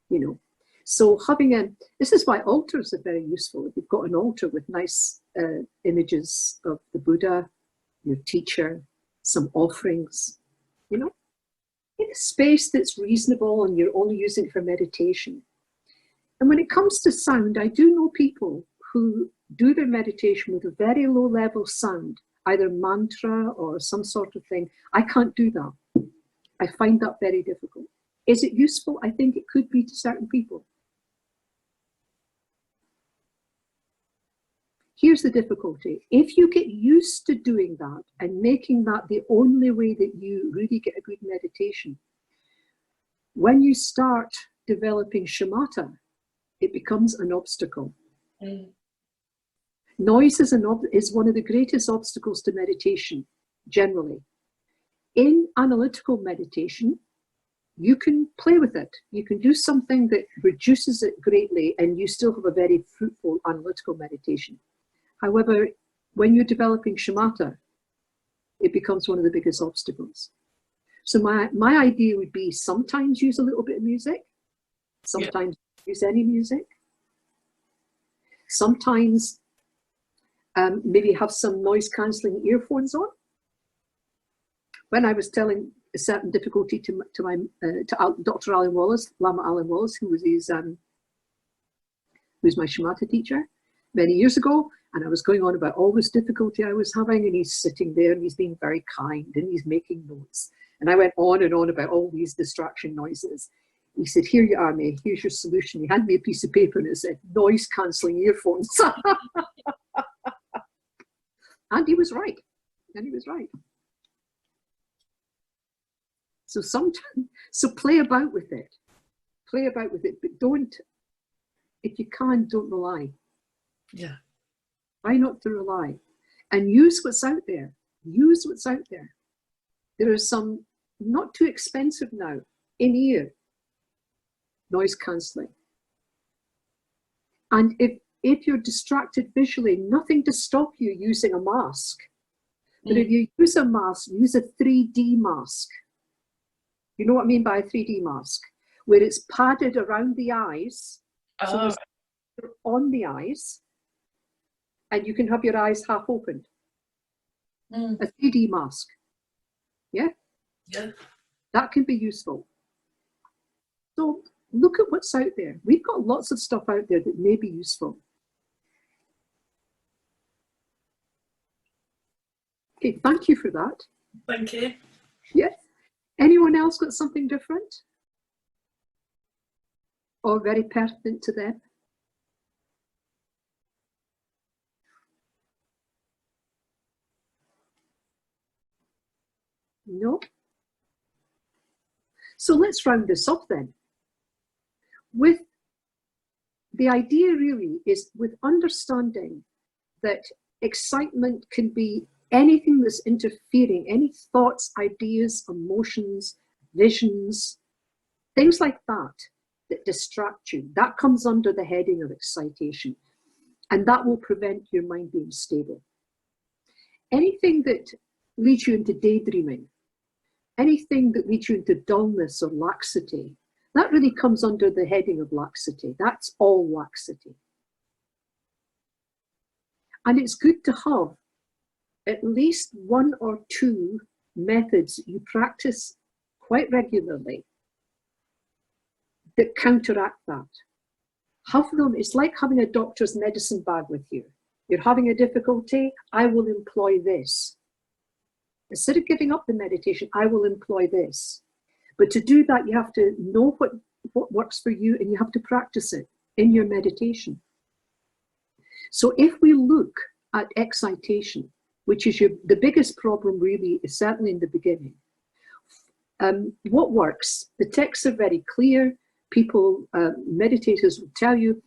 You know, so having this is why altars are very useful. If you've got an altar with nice images of the Buddha, your teacher, some offerings, you know, in a space that's reasonable and you're only using it for meditation. And when it comes to sound, I do know people who do their meditation with a very low level sound, either mantra or some sort of thing. I can't do that. I find that very difficult. Is it useful? I think it could be to certain people. Here's the difficulty. If you get used to doing that and making that the only way that you really get a good meditation, when you start developing shamatha, it becomes an obstacle. Noise is one of the greatest obstacles to meditation, generally. In analytical meditation, you can play with it. You can do something that reduces it greatly and you still have a very fruitful analytical meditation. However, when you're developing shamatha, it becomes one of the biggest obstacles. So my idea would be sometimes use a little bit of music, sometimes use any music, sometimes maybe have some noise cancelling earphones on. When I was telling a certain difficulty to Dr. Alan Wallace, Lama Alan Wallace, who was my shamatha teacher many years ago, and I was going on about all this difficulty I was having, and he's sitting there and he's being very kind and he's making notes. And I went on and on about all these distraction noises. He said, here you are, May, here's your solution. He handed me a piece of paper and it said, noise cancelling earphones. And he was right. And he was right. So so play about with it. Play about with it, but don't, if you can, don't rely. Yeah. Try not to rely. And use what's out there. Use what's out there. There are some not too expensive now, in-ear noise cancelling. And if you're distracted visually, nothing to stop you using a mask. But if you use a mask, use a 3D mask. You know what I mean by a 3D mask? Where it's padded around the eyes, so there's on the eyes, and you can have your eyes half opened. A 3D mask. Yeah? Yeah. That can be useful. So look at what's out there. We've got lots of stuff out there that may be useful. Okay, thank you for that. Thank you. Yes. Anyone else got something different? Or very pertinent to them? No? So let's round this up then. With the idea really is with understanding that excitement can be anything that's interfering, any thoughts, ideas, emotions, visions, things like that distract you. That comes under the heading of excitation, and that will prevent your mind being stable. anything that leads you into daydreaming, anything that leads you into dullness or laxity, that really comes under the heading of laxity. That's all laxity. And it's good to have at least one or two methods you practice quite regularly that counteract that. Have them, it's like having a doctor's medicine bag with you. You're having a difficulty, I will employ this. Instead of giving up the meditation, I will employ this. But to do that, you have to know what works for you, and you have to practice it in your meditation. So if we look at excitation, which is the biggest problem really, is certainly in the beginning. What works? The texts are very clear. People, meditators will tell you,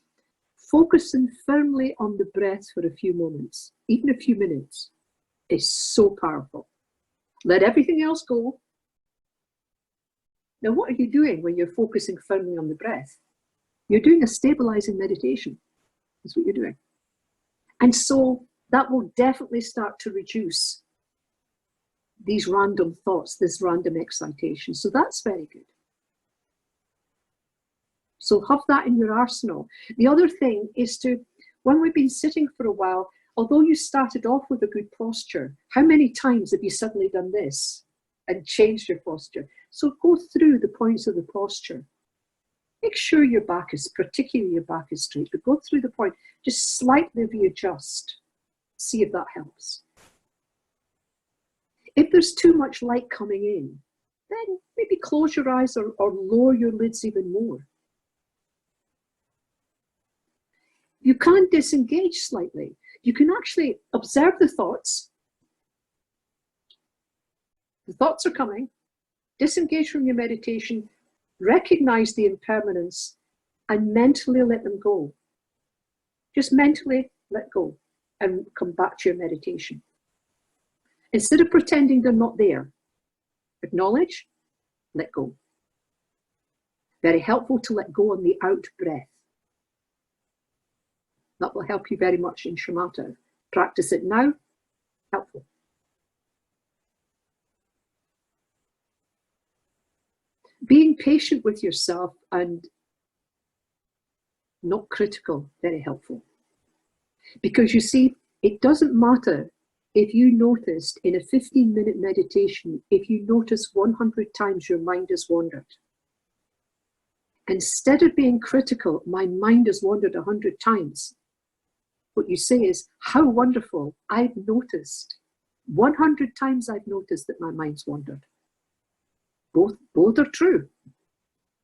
focusing firmly on the breath for a few moments, even a few minutes, is so powerful. Let everything else go. Now, what are you doing when you're focusing firmly on the breath? You're doing a stabilizing meditation. That's what you're doing. And so that will definitely start to reduce these random thoughts, this random excitation. So that's very good. So have that in your arsenal. The other thing is to, when we've been sitting for a while, although you started off with a good posture, how many times have you suddenly done this and changed your posture? So go through the points of the posture. Make sure your back is, particularly your back is straight, but go through the point, just slightly readjust. See if that helps. If there's too much light coming in, then maybe close your eyes or lower your lids even more. You can disengage slightly. You can actually observe the thoughts. The thoughts are coming. Disengage from your meditation, recognize the impermanence, and mentally let them go. Just mentally let go and come back to your meditation. Instead of pretending they're not there, acknowledge, let go. Very helpful to let go on the out breath. That will help you very much in shamatha. Practice it now, helpful. Being patient with yourself and not critical, very helpful. Because you see, it doesn't matter if you noticed in a 15-minute meditation, if you notice 100 times your mind has wandered. Instead of being critical, my mind has wandered 100 times. What you say is, how wonderful, I've noticed. 100 times I've noticed that my mind's wandered. Both are true.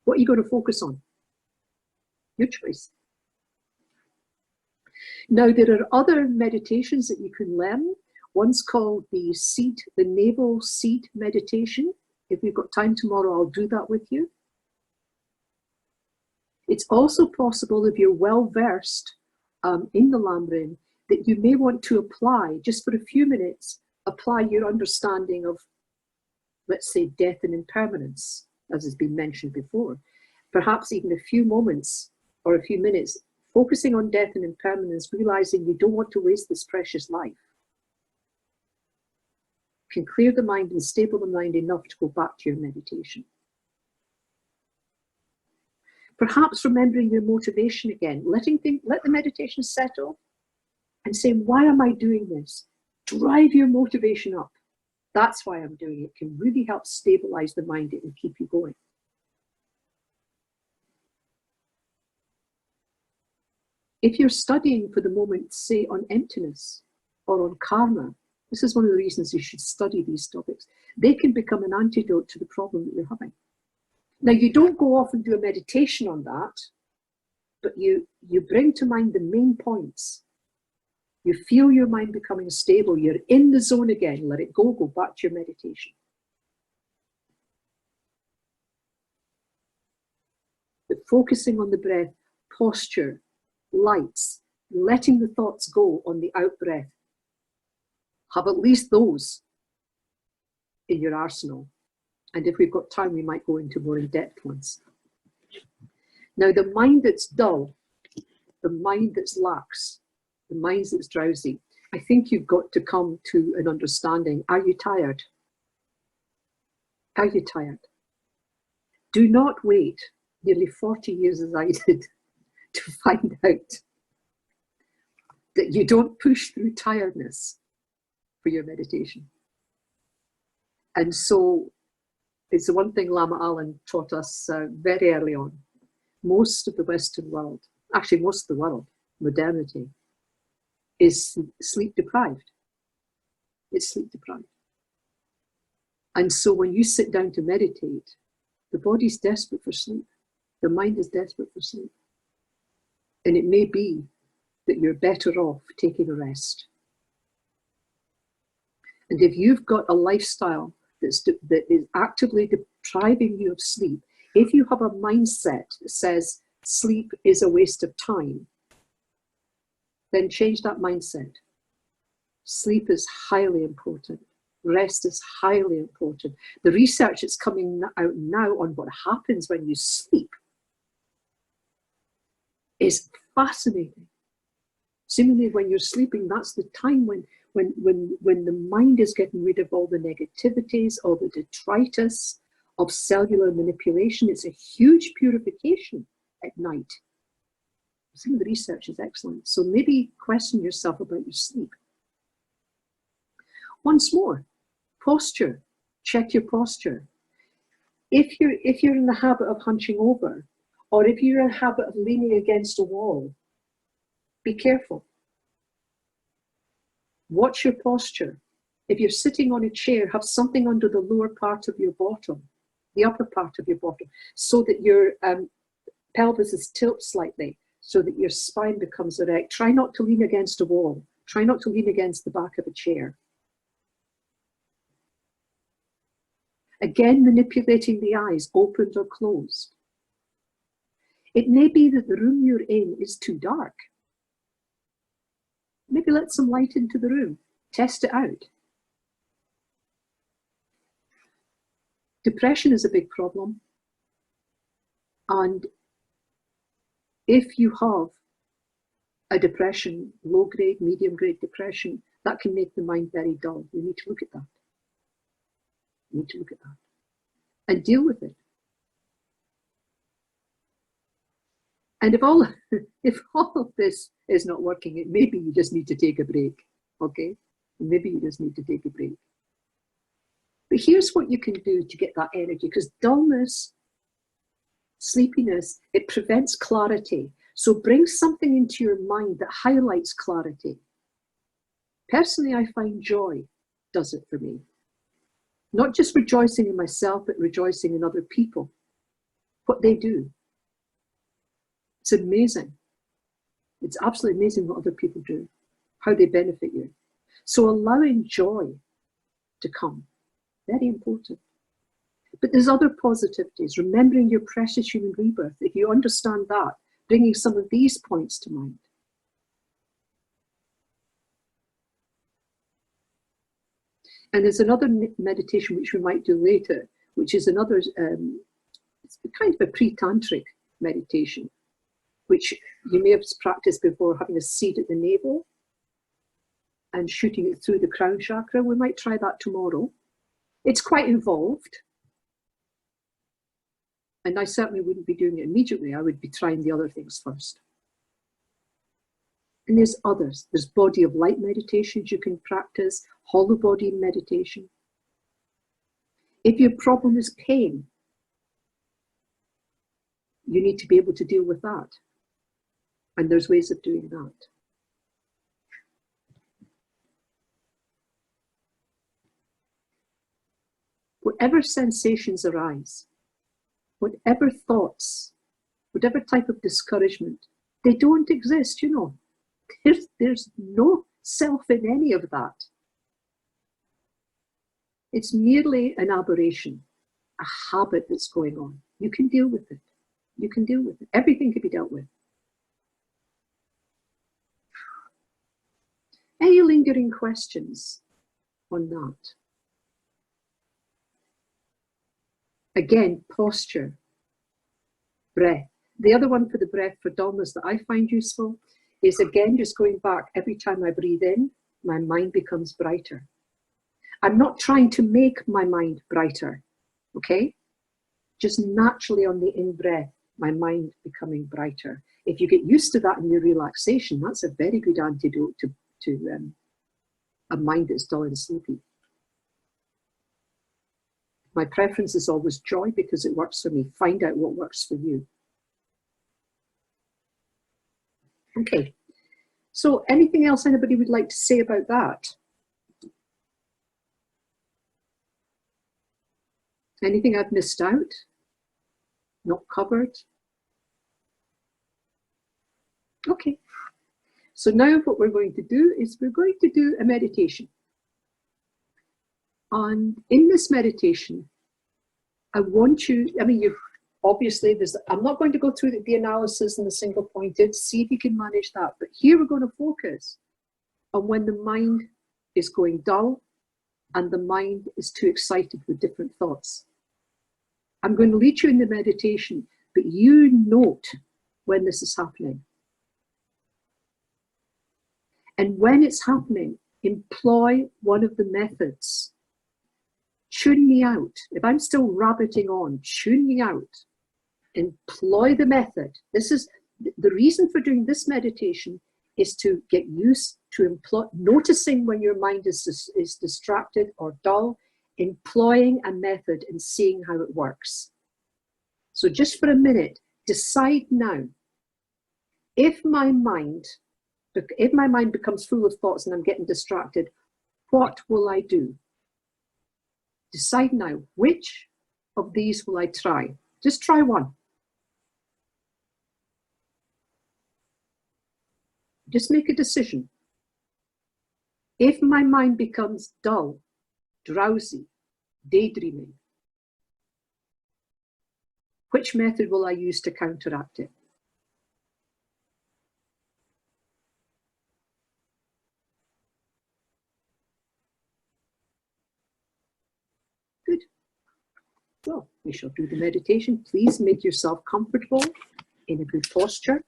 What are you going to focus on? Your choice. Now, there are other meditations that you can learn. One's called the navel seat meditation. If we've got time tomorrow, I'll do that with you. It's also possible, if you're well versed in the Lam Rim, that you may want to apply, just for a few minutes, apply your understanding of, let's say, death and impermanence, as has been mentioned before. Perhaps even a few moments or a few minutes, focusing on death and impermanence, realizing you don't want to waste this precious life, can clear the mind and stable the mind enough to go back to your meditation. Perhaps remembering your motivation again, let the meditation settle and say, why am I doing this? Drive your motivation up. That's why I'm doing it. It can really help stabilize the mind and keep you going. If you're studying for the moment, say on emptiness or on karma, this is one of the reasons you should study these topics. They can become an antidote to the problem that you're having. Now, you don't go off and do a meditation on that, but you bring to mind the main points. You feel your mind becoming stable. You're in the zone again. Let it go back to your meditation. But focusing on the breath, posture, lights, letting the thoughts go on the out breath. Have at least those in your arsenal. And if we've got time, we might go into more in-depth ones. Now, the mind that's dull, the mind that's lax, the mind that's drowsy, I think you've got to come to an understanding. Are you tired? Are you tired? Do not wait nearly 40 years as I did to find out that you don't push through tiredness for your meditation. And so it's the one thing Lama Alan taught us very early on. Most of the Western world, actually most of the world, modernity, is sleep deprived. It's sleep deprived. And so when you sit down to meditate, the body's desperate for sleep. The mind is desperate for sleep. And it may be that you're better off taking a rest. And if you've got a lifestyle that is actively depriving you of sleep, if you have a mindset that says sleep is a waste of time, then change that mindset. Sleep is highly important. Rest is highly important. The research that's coming out now on what happens when you sleep is fascinating. Seemingly when you're sleeping, that's the time when the mind is getting rid of all the negativities, all the detritus of cellular manipulation. It's a huge purification at night. Some of the research is excellent. So maybe question yourself about your sleep. Once more, posture. Check your posture. If you're in the habit of hunching over, or if you're in the habit of leaning against a wall, be careful. Watch your posture. If you're sitting on a chair, have something under the lower part of your bottom, the upper part of your bottom, so that your pelvis is tilted slightly, so that your spine becomes erect. Try not to lean against a wall. Try not to lean against the back of a chair. Again, manipulating the eyes, opened or closed. It may be that the room you're in is too dark. Maybe let some light into the room. Test it out. Depression is a big problem. And if you have a depression, low grade, medium grade depression, that can make the mind very dull. You need to look at that. You need to look at that and deal with it. And if all of this is not working, it maybe you just need to take a break, okay? Maybe you just need to take a break. But here's what you can do to get that energy, because dullness, sleepiness, it prevents clarity. So bring something into your mind that highlights clarity. Personally, I find joy does it for me. Not just rejoicing in myself, but rejoicing in other people, what they do. It's amazing. It's absolutely amazing what other people do, how they benefit you. So allowing joy to come, very important. But there's other positivities, remembering your precious human rebirth. If you understand that, bringing some of these points to mind. And there's another meditation which we might do later, which is another, it's kind of a pre-tantric meditation, which you may have practiced before, having a seed at the navel and shooting it through the crown chakra. We might try that tomorrow. It's quite involved. And I certainly wouldn't be doing it immediately. I would be trying the other things first. And there's others. There's body of light meditations you can practice, hollow body meditation. If your problem is pain, you need to be able to deal with that. And there's ways of doing that. Whatever sensations arise, whatever thoughts, whatever type of discouragement, they don't exist, you know. There's no self in any of that. It's merely an aberration, a habit that's going on. You can deal with it. You can deal with it. Everything can be dealt with. Any lingering questions on that? Again, posture, breath. The other one for the breath for dullness that I find useful is, again, just going back every time I breathe in, my mind becomes brighter. I'm not trying to make my mind brighter, okay? Just naturally on the in-breath, my mind becoming brighter. If you get used to that in your relaxation, that's a very good antidote to a mind that's dull and sleepy. My preference is always joy because it works for me. Find out what works for you. Okay, so anything else anybody would like to say about that? Anything I've missed out? Not covered? Okay, so now what we're going to do is we're going to do a meditation. And in this meditation, I want you, I mean, you obviously, I'm not going to go through the analysis and the single pointed, see if you can manage that. But here we're going to focus on when the mind is going dull and the mind is too excited with different thoughts. I'm going to lead you in the meditation, but you note when this is happening. And when it's happening, employ one of the methods. Tune me out. If I'm still rabbiting on, tune me out. Employ the method. This is the reason for doing this meditation, is to get used to noticing when your mind is distracted or dull, employing a method and seeing how it works. So just for a minute, decide now, if my mind becomes full of thoughts and I'm getting distracted, what will I do? Decide now, which of these will I try? Just try one. Just make a decision. If my mind becomes dull, drowsy, daydreaming, which method will I use to counteract it? Good. Well, we shall do the meditation. Please make yourself comfortable in a good posture.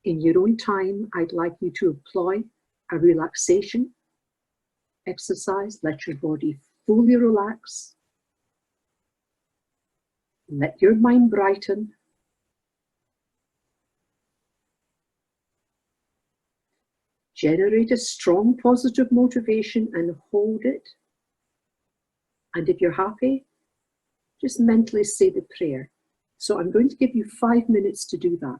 In your own time, I'd like you to employ a relaxation exercise. Let your body fully relax. Let your mind brighten. Generate a strong positive motivation and hold it. And if you're happy, just mentally say the prayer. So I'm going to give you 5 minutes to do that.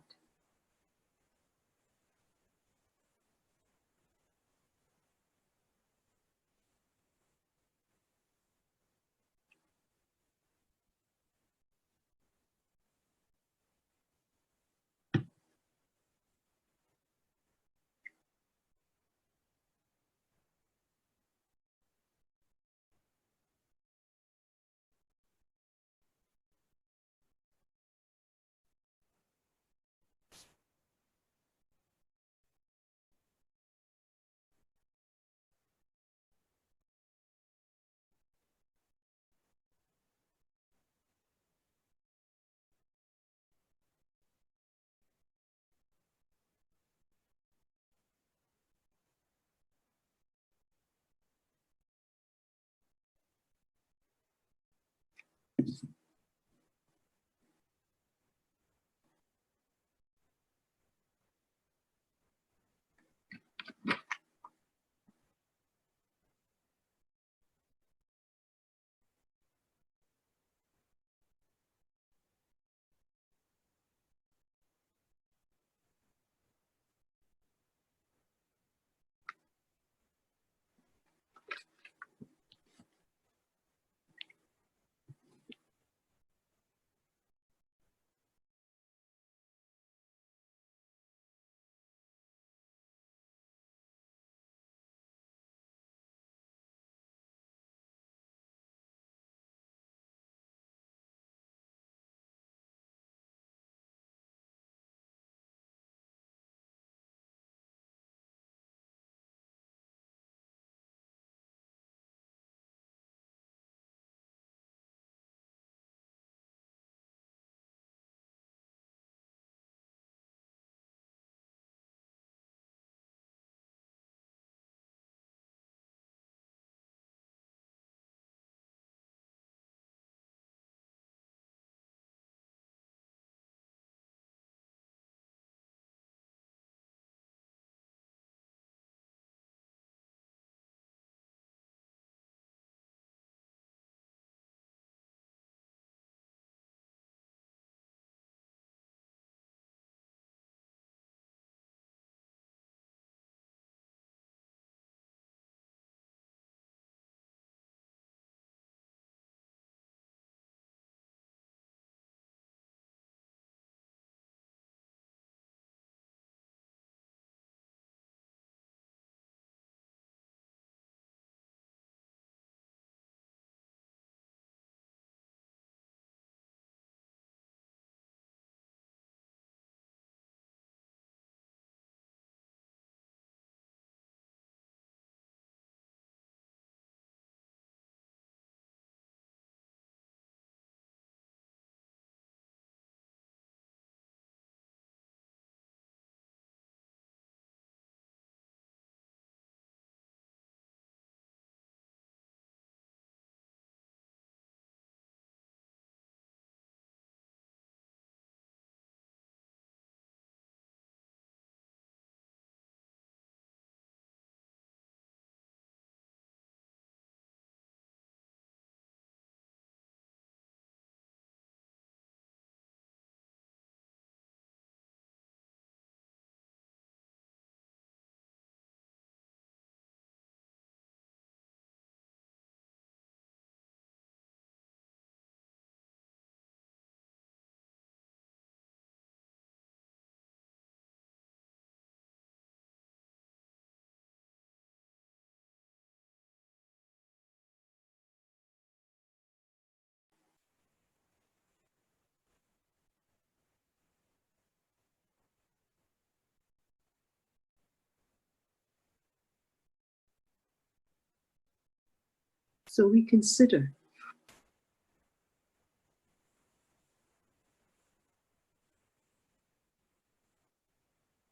So we consider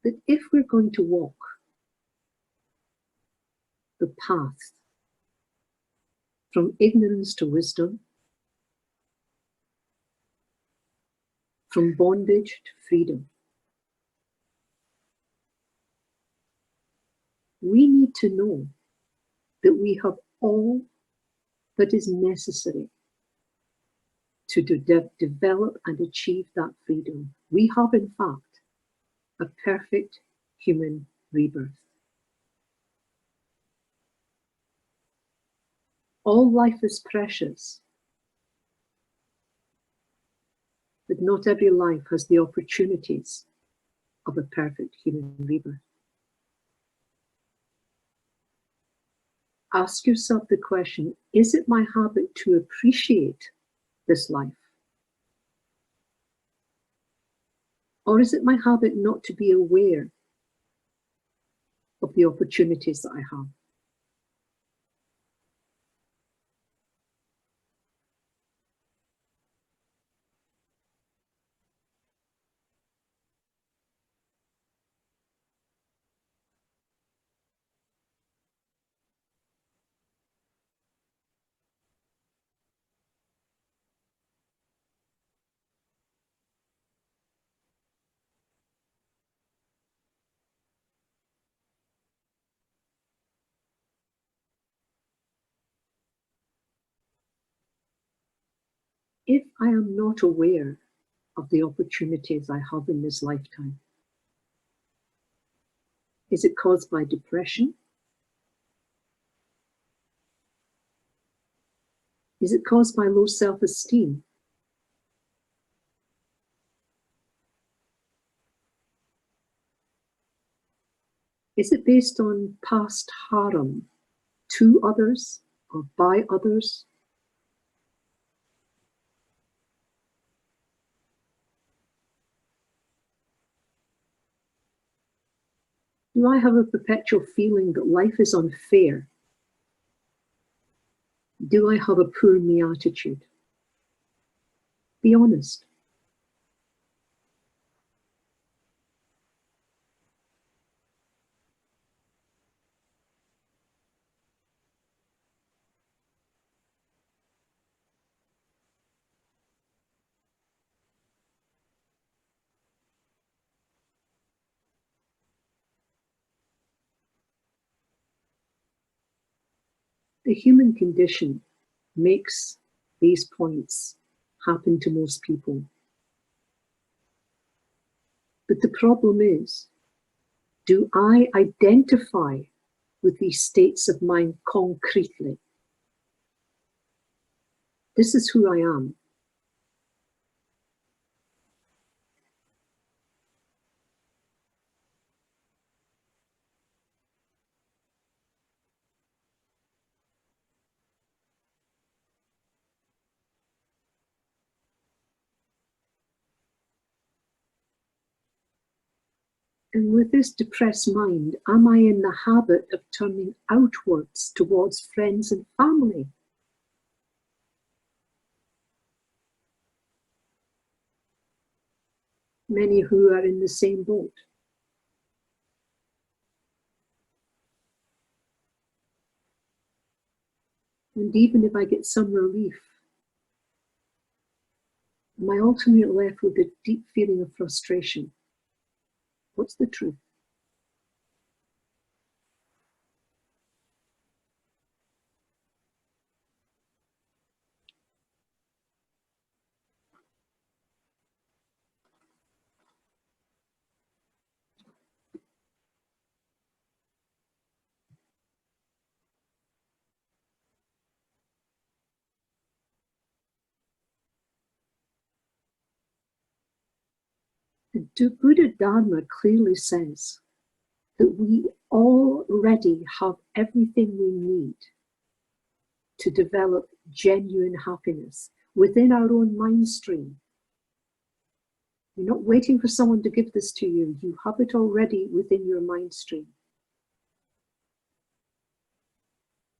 that if we're going to walk the path from ignorance to wisdom, from bondage to freedom, we need to know that we have all that is necessary to develop and achieve that freedom. We have, in fact, a perfect human rebirth. All life is precious, but not every life has the opportunities of a perfect human rebirth. Ask yourself the question, is it my habit to appreciate this life? Or is it my habit not to be aware of the opportunities that I have? If I am not aware of the opportunities I have in this lifetime, is it caused by depression? Is it caused by low self-esteem? Is it based on past harm to others or by others? Do I have a perpetual feeling that life is unfair? Do I have a poor me attitude? Be honest. The human condition makes these points happen to most people. But the problem is, do I identify with these states of mind concretely? This is who I am. And with this depressed mind, am I in the habit of turning outwards towards friends and family? Many who are in the same boat. And even if I get some relief, am I ultimately left with a deep feeling of frustration? What's the truth? The Buddha Dharma clearly says that we already have everything we need to develop genuine happiness within our own mind stream. You're not waiting for someone to give this to you. You have it already within your mind stream.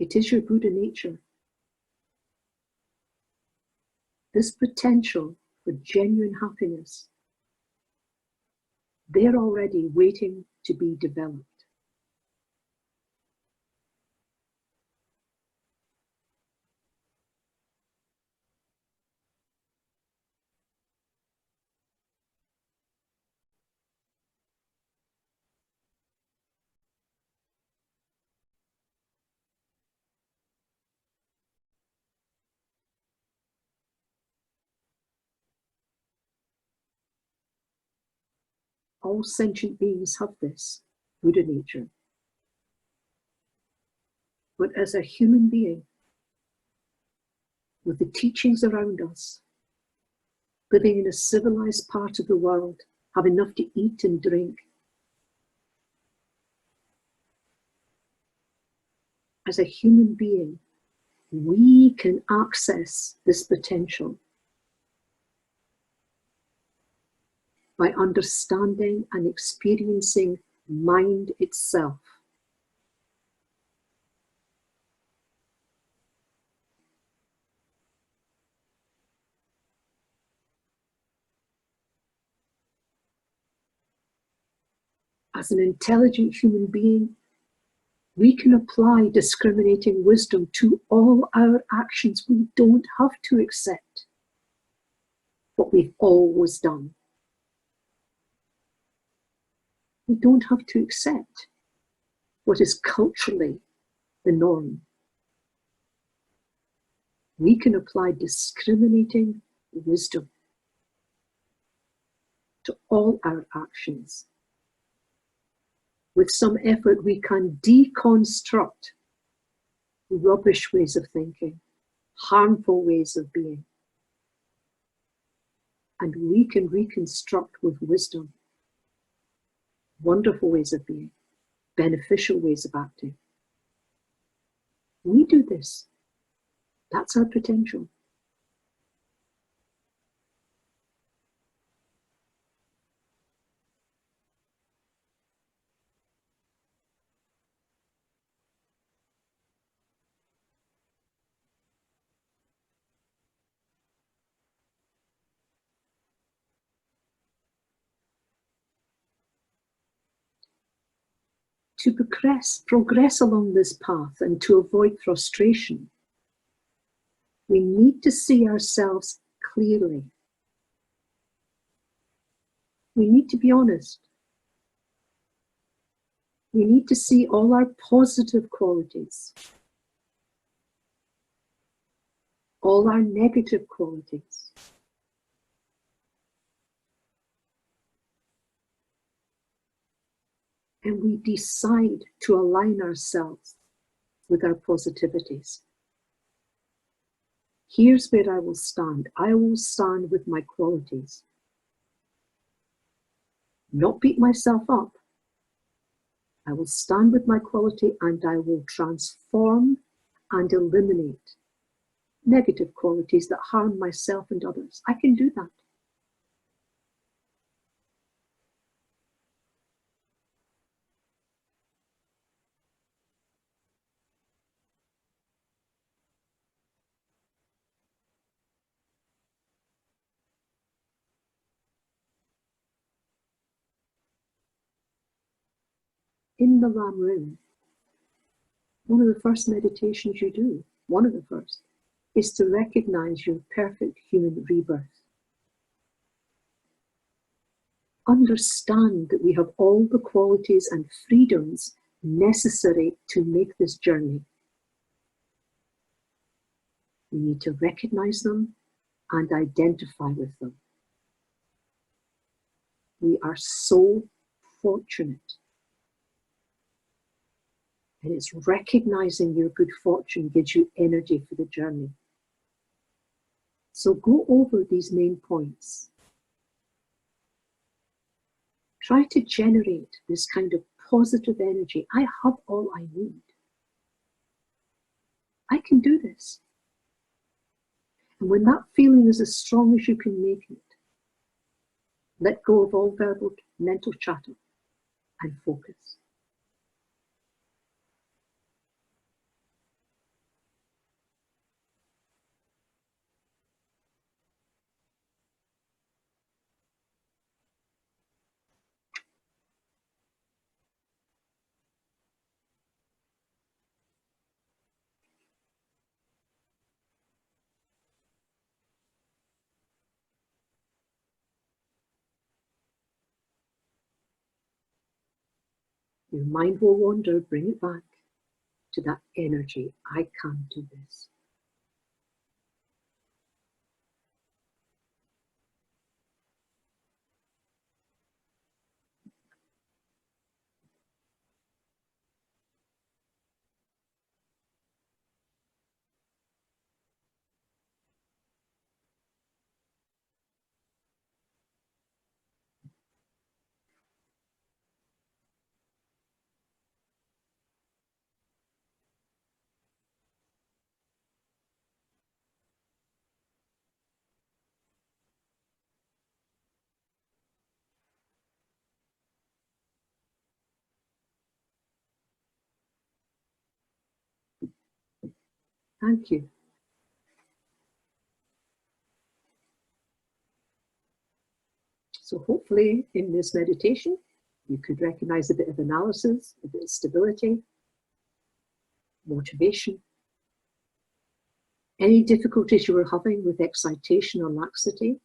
It is your Buddha nature. this potential for genuine happiness, they're already waiting to be developed. All sentient beings have this Buddha nature. But as a human being, with the teachings around us, living in a civilized part of the world, have enough to eat and drink, as a human being, we can access this potential by understanding and experiencing mind itself. As an intelligent human being, we can apply discriminating wisdom to all our actions. We don't have to accept what we've always done. We don't have to accept what is culturally the norm. We can apply discriminating wisdom to all our actions. With some effort, we can deconstruct rubbish ways of thinking, harmful ways of being, and we can reconstruct with wisdom wonderful ways of being, beneficial ways of acting. We do this. That's our potential. To progress along this path and to avoid frustration, we need to see ourselves clearly. We need to be honest. We need to see all our positive qualities, all our negative qualities. And we decide to align ourselves with our positivities. Here's where I will stand. I will stand with my qualities. Not beat myself up. I will stand with my quality and I will transform and eliminate negative qualities that harm myself and others. I can do that. In the Lam Rim, one of the first meditations you do, one of the first, is to recognize your perfect human rebirth. Understand that we have all the qualities and freedoms necessary to make this journey. We need to recognize them and identify with them. We are so fortunate. And it's recognizing your good fortune gives you energy for the journey. So go over these main points. Try to generate this kind of positive energy. I have all I need. I can do this. And when that feeling is as strong as you can make it, let go of all verbal mental chatter and focus. Your mind will wander, bring it back to that energy. I can do this. Thank you. So hopefully in this meditation, you could recognize a bit of analysis, a bit of stability, motivation, any difficulties you were having with excitation or laxity,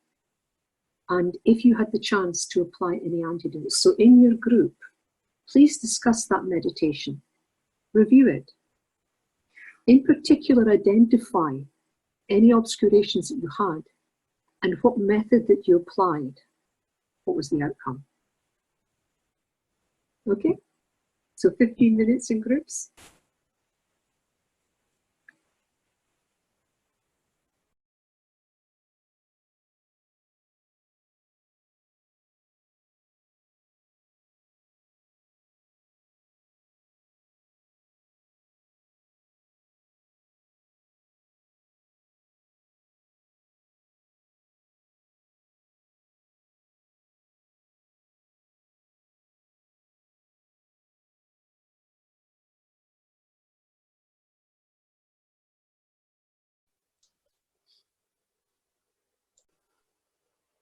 and if you had the chance to apply any antidotes. So in your group, please discuss that meditation, review it. In particular, identify any obscurations that you had and what method that you applied. What was the outcome? Okay, so 15 minutes in groups.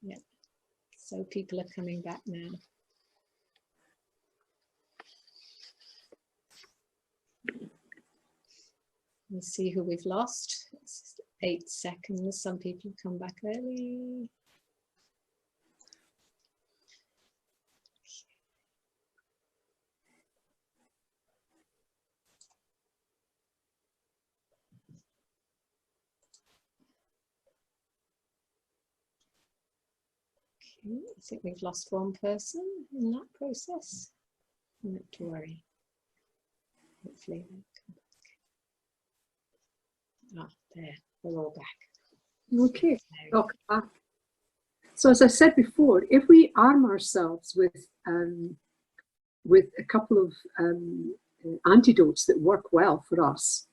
Yeah, so people are coming back now. We'll see who we've lost. It's 8 seconds. Some people come back early. Okay, I think we've lost one person in that process. Not to worry. Hopefully they'll come back. Ah, there, we're all back. Okay, welcome back. So as I said before, if we arm ourselves with a couple of antidotes that work well for us,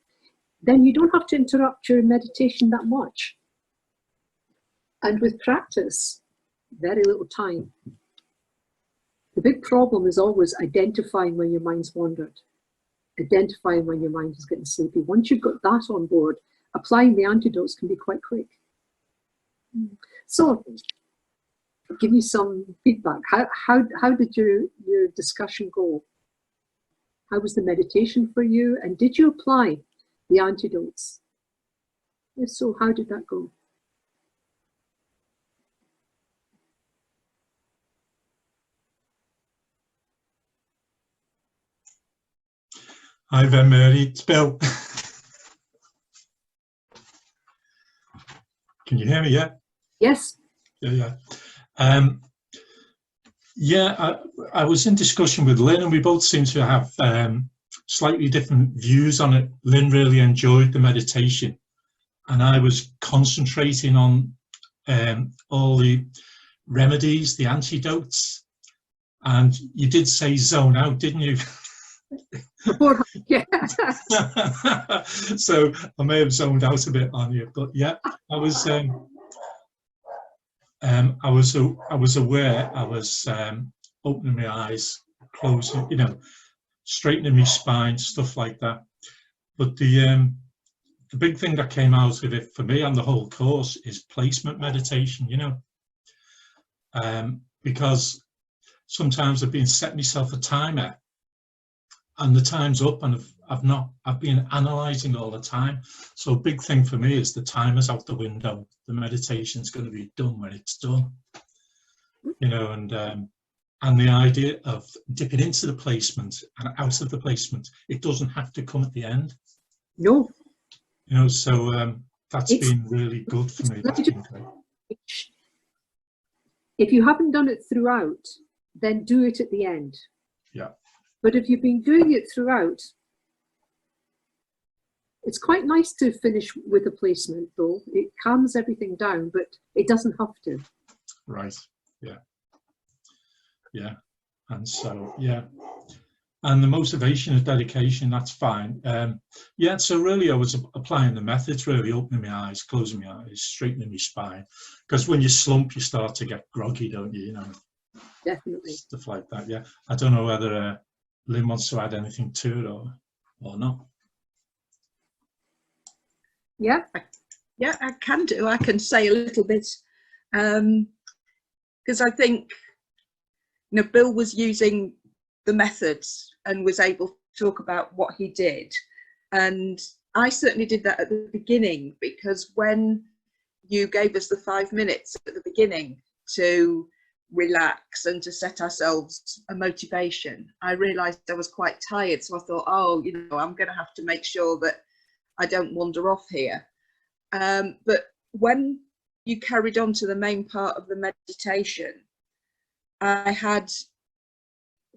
then you don't have to interrupt your meditation that much. And with practice, very little time. The big problem is always identifying when your mind's wandered, identifying when your mind is getting sleepy. Once you've got that on board, applying the antidotes can be quite quick. So, give me some feedback. How did your discussion go? How was the meditation for you? And did you apply the antidotes? If so, how did that go? Hi, Ven Mary. It's Bill. Can you hear me? Yeah. Yes. Yeah. I was in discussion with Lynn, and we both seem to have slightly different views on it. Lynn really enjoyed the meditation, and I was concentrating on all the remedies, the antidotes. And you did say zone out, didn't you? Yeah. So I may have zoned out a bit on you, but yeah, I was aware. I was opening my eyes, closing, straightening my spine, stuff like that. But the big thing that came out of it for me on the whole course is placement meditation. Because sometimes I've been setting myself a timer, and the time's up, and I've been analysing all the time. So a big thing for me is the timer's out the window. The meditation's going to be done when it's done, and And the idea of dipping into the placement and out of the placement, it doesn't have to come at the end. No. You know, so that's been really good for me. That's been great. If you haven't done it throughout, then do it at the end. Yeah. But if you've been doing it throughout, it's quite nice to finish with a placement, though. It calms everything down, but it doesn't have to. Right. Yeah. Yeah. And so, yeah. And the motivation of dedication, that's fine. Yeah, so really I was applying the methods, really opening my eyes, closing my eyes, straightening my spine. Because when you slump, you start to get groggy, don't you? You know, definitely. Stuff like that, yeah. I don't know whether Lynn wants to add anything to it or not. Yeah. Yeah, I can do. I can say a little bit. Because I think, you know, Bill was using the methods and was able to talk about what he did. And I certainly did that at the beginning, because when you gave us the 5 minutes at the beginning to relax and to set ourselves a motivation, I realized I was quite tired. So I thought, oh, you know, I'm going to have to make sure that I don't wander off here. But when you carried on to the main part of the meditation, I had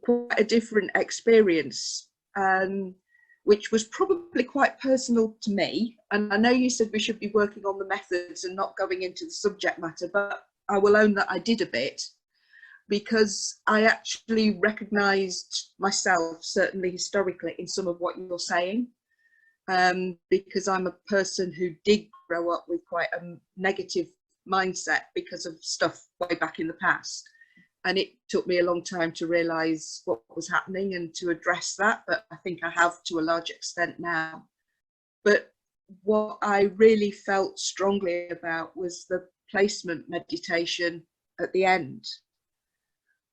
quite a different experience, which was probably quite personal to me. And I know you said we should be working on the methods and not going into the subject matter, but I will own that I did a bit, because I actually recognised myself, certainly historically, in some of what you're saying, because I'm a person who did grow up with quite a negative mindset because of stuff way back in the past. And it took me a long time to realise what was happening and to address that, but I think I have to a large extent now. But what I really felt strongly about was the placement meditation at the end,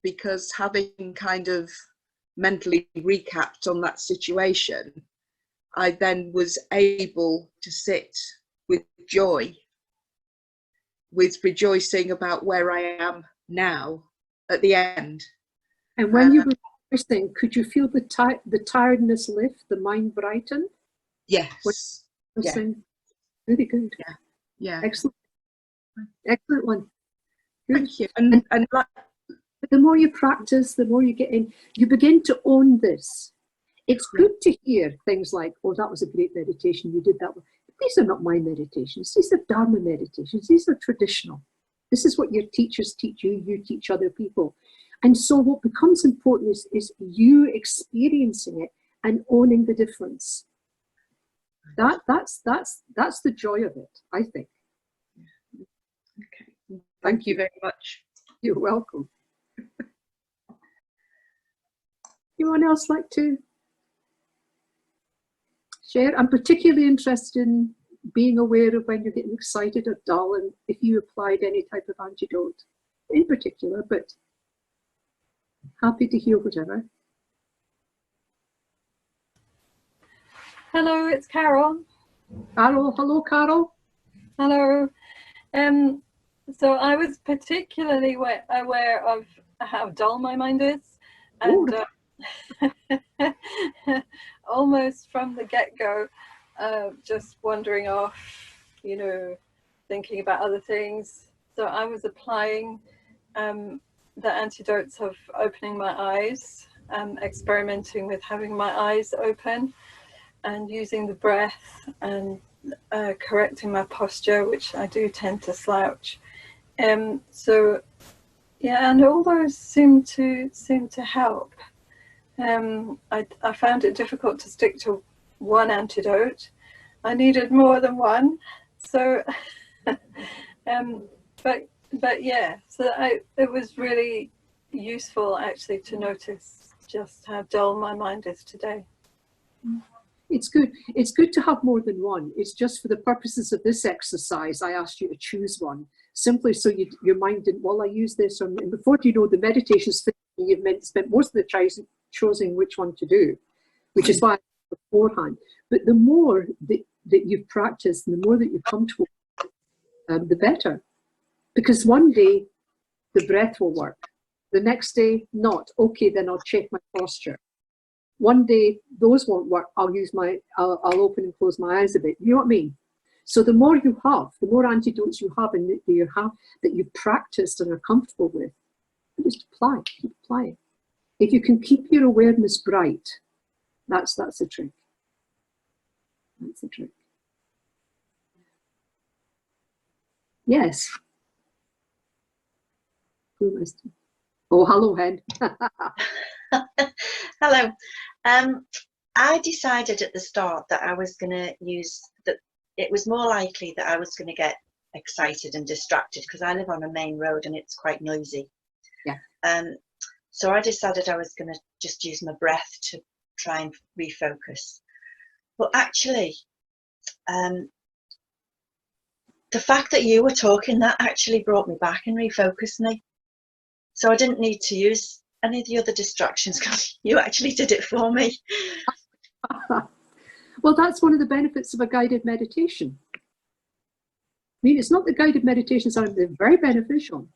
because having kind of mentally recapped on that situation, I then was able to sit with joy, with rejoicing about where I am now at the end. And when you were rejoicing, could you feel the tiredness lift, the mind brighten? Yes. Yeah. Really good. Yeah. Yeah. Excellent. Excellent one. Good. Thank you. And like, the more you practice, the more you get in, you begin to own this. It's good to hear things like, oh, that was a great meditation, you did that one. These are not my meditations. These are Dharma meditations. These are traditional. This is what your teachers teach you, you teach other people. And so what becomes important is you experiencing it and owning the difference. That's the joy of it, I think. Okay. Thank you very much. You're welcome. Anyone else like to share? I'm particularly interested in being aware of when you're getting excited or dull, and if you applied any type of antidote in particular, but happy to hear whatever. Hello, it's Carol. Carol, hello, Carol. Hello. So I was particularly aware of how dull my mind is, and almost from the get-go, just wandering off, you know, thinking about other things. So I was applying the antidotes of opening my eyes, experimenting with having my eyes open and using the breath and correcting my posture, which I do tend to slouch. So yeah, and all those seem to help. I found it difficult to stick to one antidote. I needed more than one. So, but yeah, so it was really useful actually to notice just how dull my mind is today. It's good. It's good to have more than one. It's just for the purposes of this exercise, I asked you to choose one, simply so your mind didn't, well, I use this, and before you know, the meditation's finished, you've spent most of the time choosing which one to do, which is why I beforehand. But the more that you've practiced, and the more that you come to it, the better. Because one day the breath will work, The next day, not. Okay, then I'll check my posture. One day, those won't work. I'll open and close my eyes a bit. You know what I mean? So the more you have, the more antidotes you have and that you've practiced and are comfortable with, just apply, keep applying. If you can keep your awareness bright, that's the trick. That's the trick. Yes. Oh, hello, Hen. Hello. I decided at the start that I was going to use that. It was more likely that I was going to get excited and distracted because I live on a main road and it's quite noisy. Yeah. So I decided I was going to just use my breath to try and refocus. But actually, the fact that you were talking, that actually brought me back and refocused me. So I didn't need to use any of the other distractions because you actually did it for me. Well, that's one of the benefits of a guided meditation. I mean, it's not the guided meditations are very beneficial,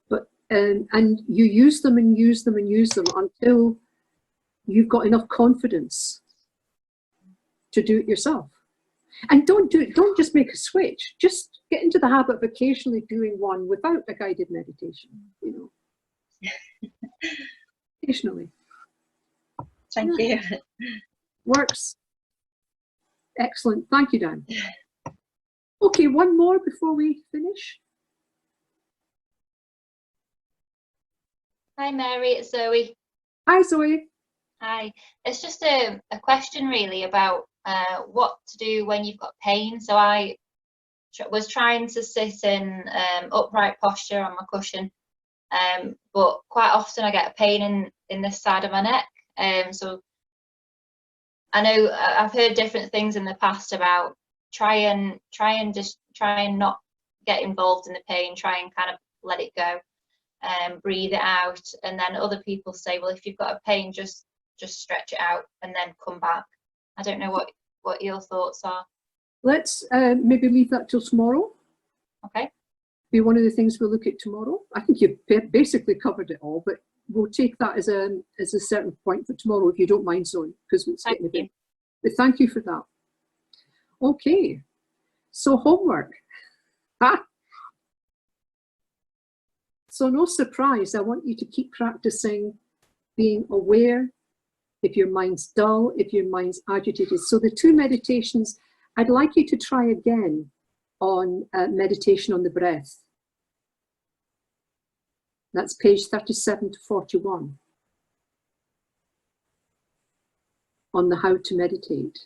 but and you use them and use them and use them until you've got enough confidence to do it yourself. And don't just make a switch. Just get into the habit of occasionally doing one without a guided meditation, you know. Occasionally. Thank you. Works. Excellent. Thank you, Dan. Okay, one more before we finish. Hi, Mary. It's Zoe. Hi, Zoe. Hi. It's just a question really about what to do when you've got pain. So I was trying to sit in upright posture on my cushion, but quite often I get a pain in this side of my neck. So I know I've heard different things in the past about try and not get involved in the pain, try and kind of let it go, breathe it out. And then other people say, well, if you've got a pain, just stretch it out and then come back. I don't know what your thoughts are. Let's maybe leave that till tomorrow. Okay. Be one of the things we'll look at tomorrow. I think you've basically covered it all, but we'll take that as a certain point for tomorrow, if you don't mind, Zoe, because it's getting a bit. But thank you for that. Okay, so homework. So no surprise, I want you to keep practicing being aware if your mind's dull, if your mind's agitated. So the two meditations, I'd like you to try again on meditation on the breath. That's page 37 to 41 on the how to meditate.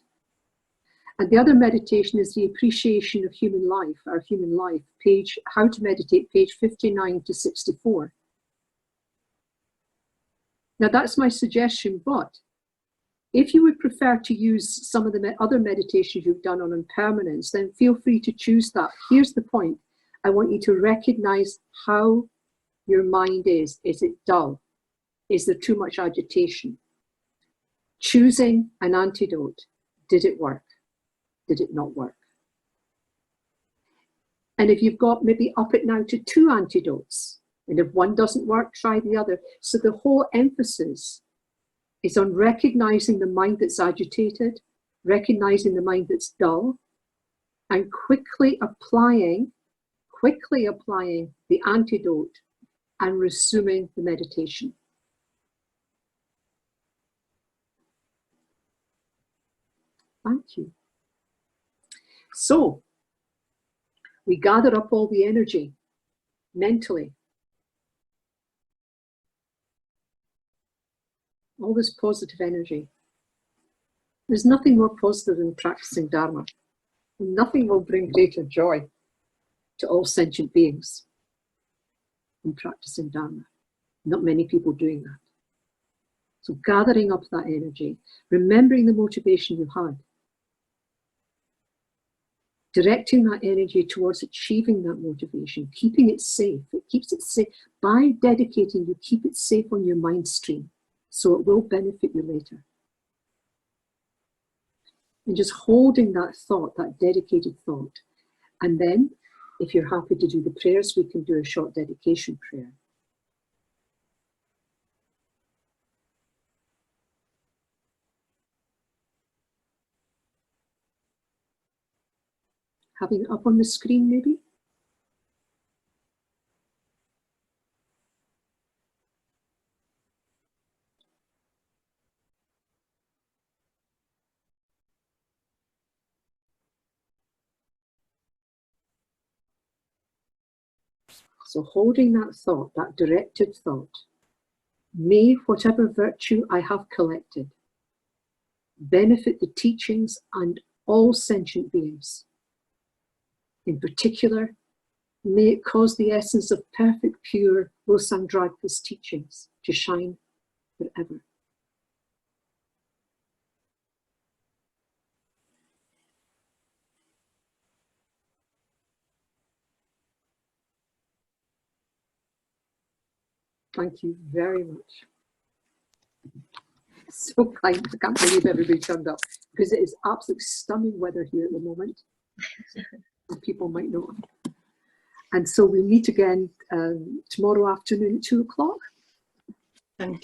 And the other meditation is the appreciation of human life, our human life, page how to meditate, page 59 to 64. Now that's my suggestion, but if you would prefer to use some of the other meditations you've done on impermanence, then feel free to choose that. Here's the point. I want you to recognize how your mind is. Is it dull? Is there too much agitation? Choosing an antidote. Did it work? Did it not work? And if you've got maybe up it now to 2 antidotes, and if one doesn't work, try the other. So the whole emphasis is on recognizing the mind that's agitated, recognizing the mind that's dull, and quickly applying the antidote and resuming the meditation. Thank you. So, we gather up all the energy mentally. All this positive energy. There's nothing more positive than practicing Dharma. Nothing will bring greater joy to all sentient beings than practicing Dharma. Not many people doing that. So gathering up that energy, remembering the motivation you had, directing that energy towards achieving that motivation, keeping it safe. It keeps it safe. By dedicating, you keep it safe on your mind stream, so it will benefit you later. And just holding that thought, that dedicated thought. And then, if you're happy to do the prayers, we can do a short dedication prayer. having it up on the screen maybe? So holding that thought, that directed thought, may whatever virtue I have collected benefit the teachings and all sentient beings. In particular, may it cause the essence of perfect, pure Losangdragpa's teachings to shine forever. Thank you very much. So kind. I can't believe everybody turned up because it is absolutely stunning weather here at the moment. And people might know. And so we meet again tomorrow afternoon at 2 o'clock. Thank you.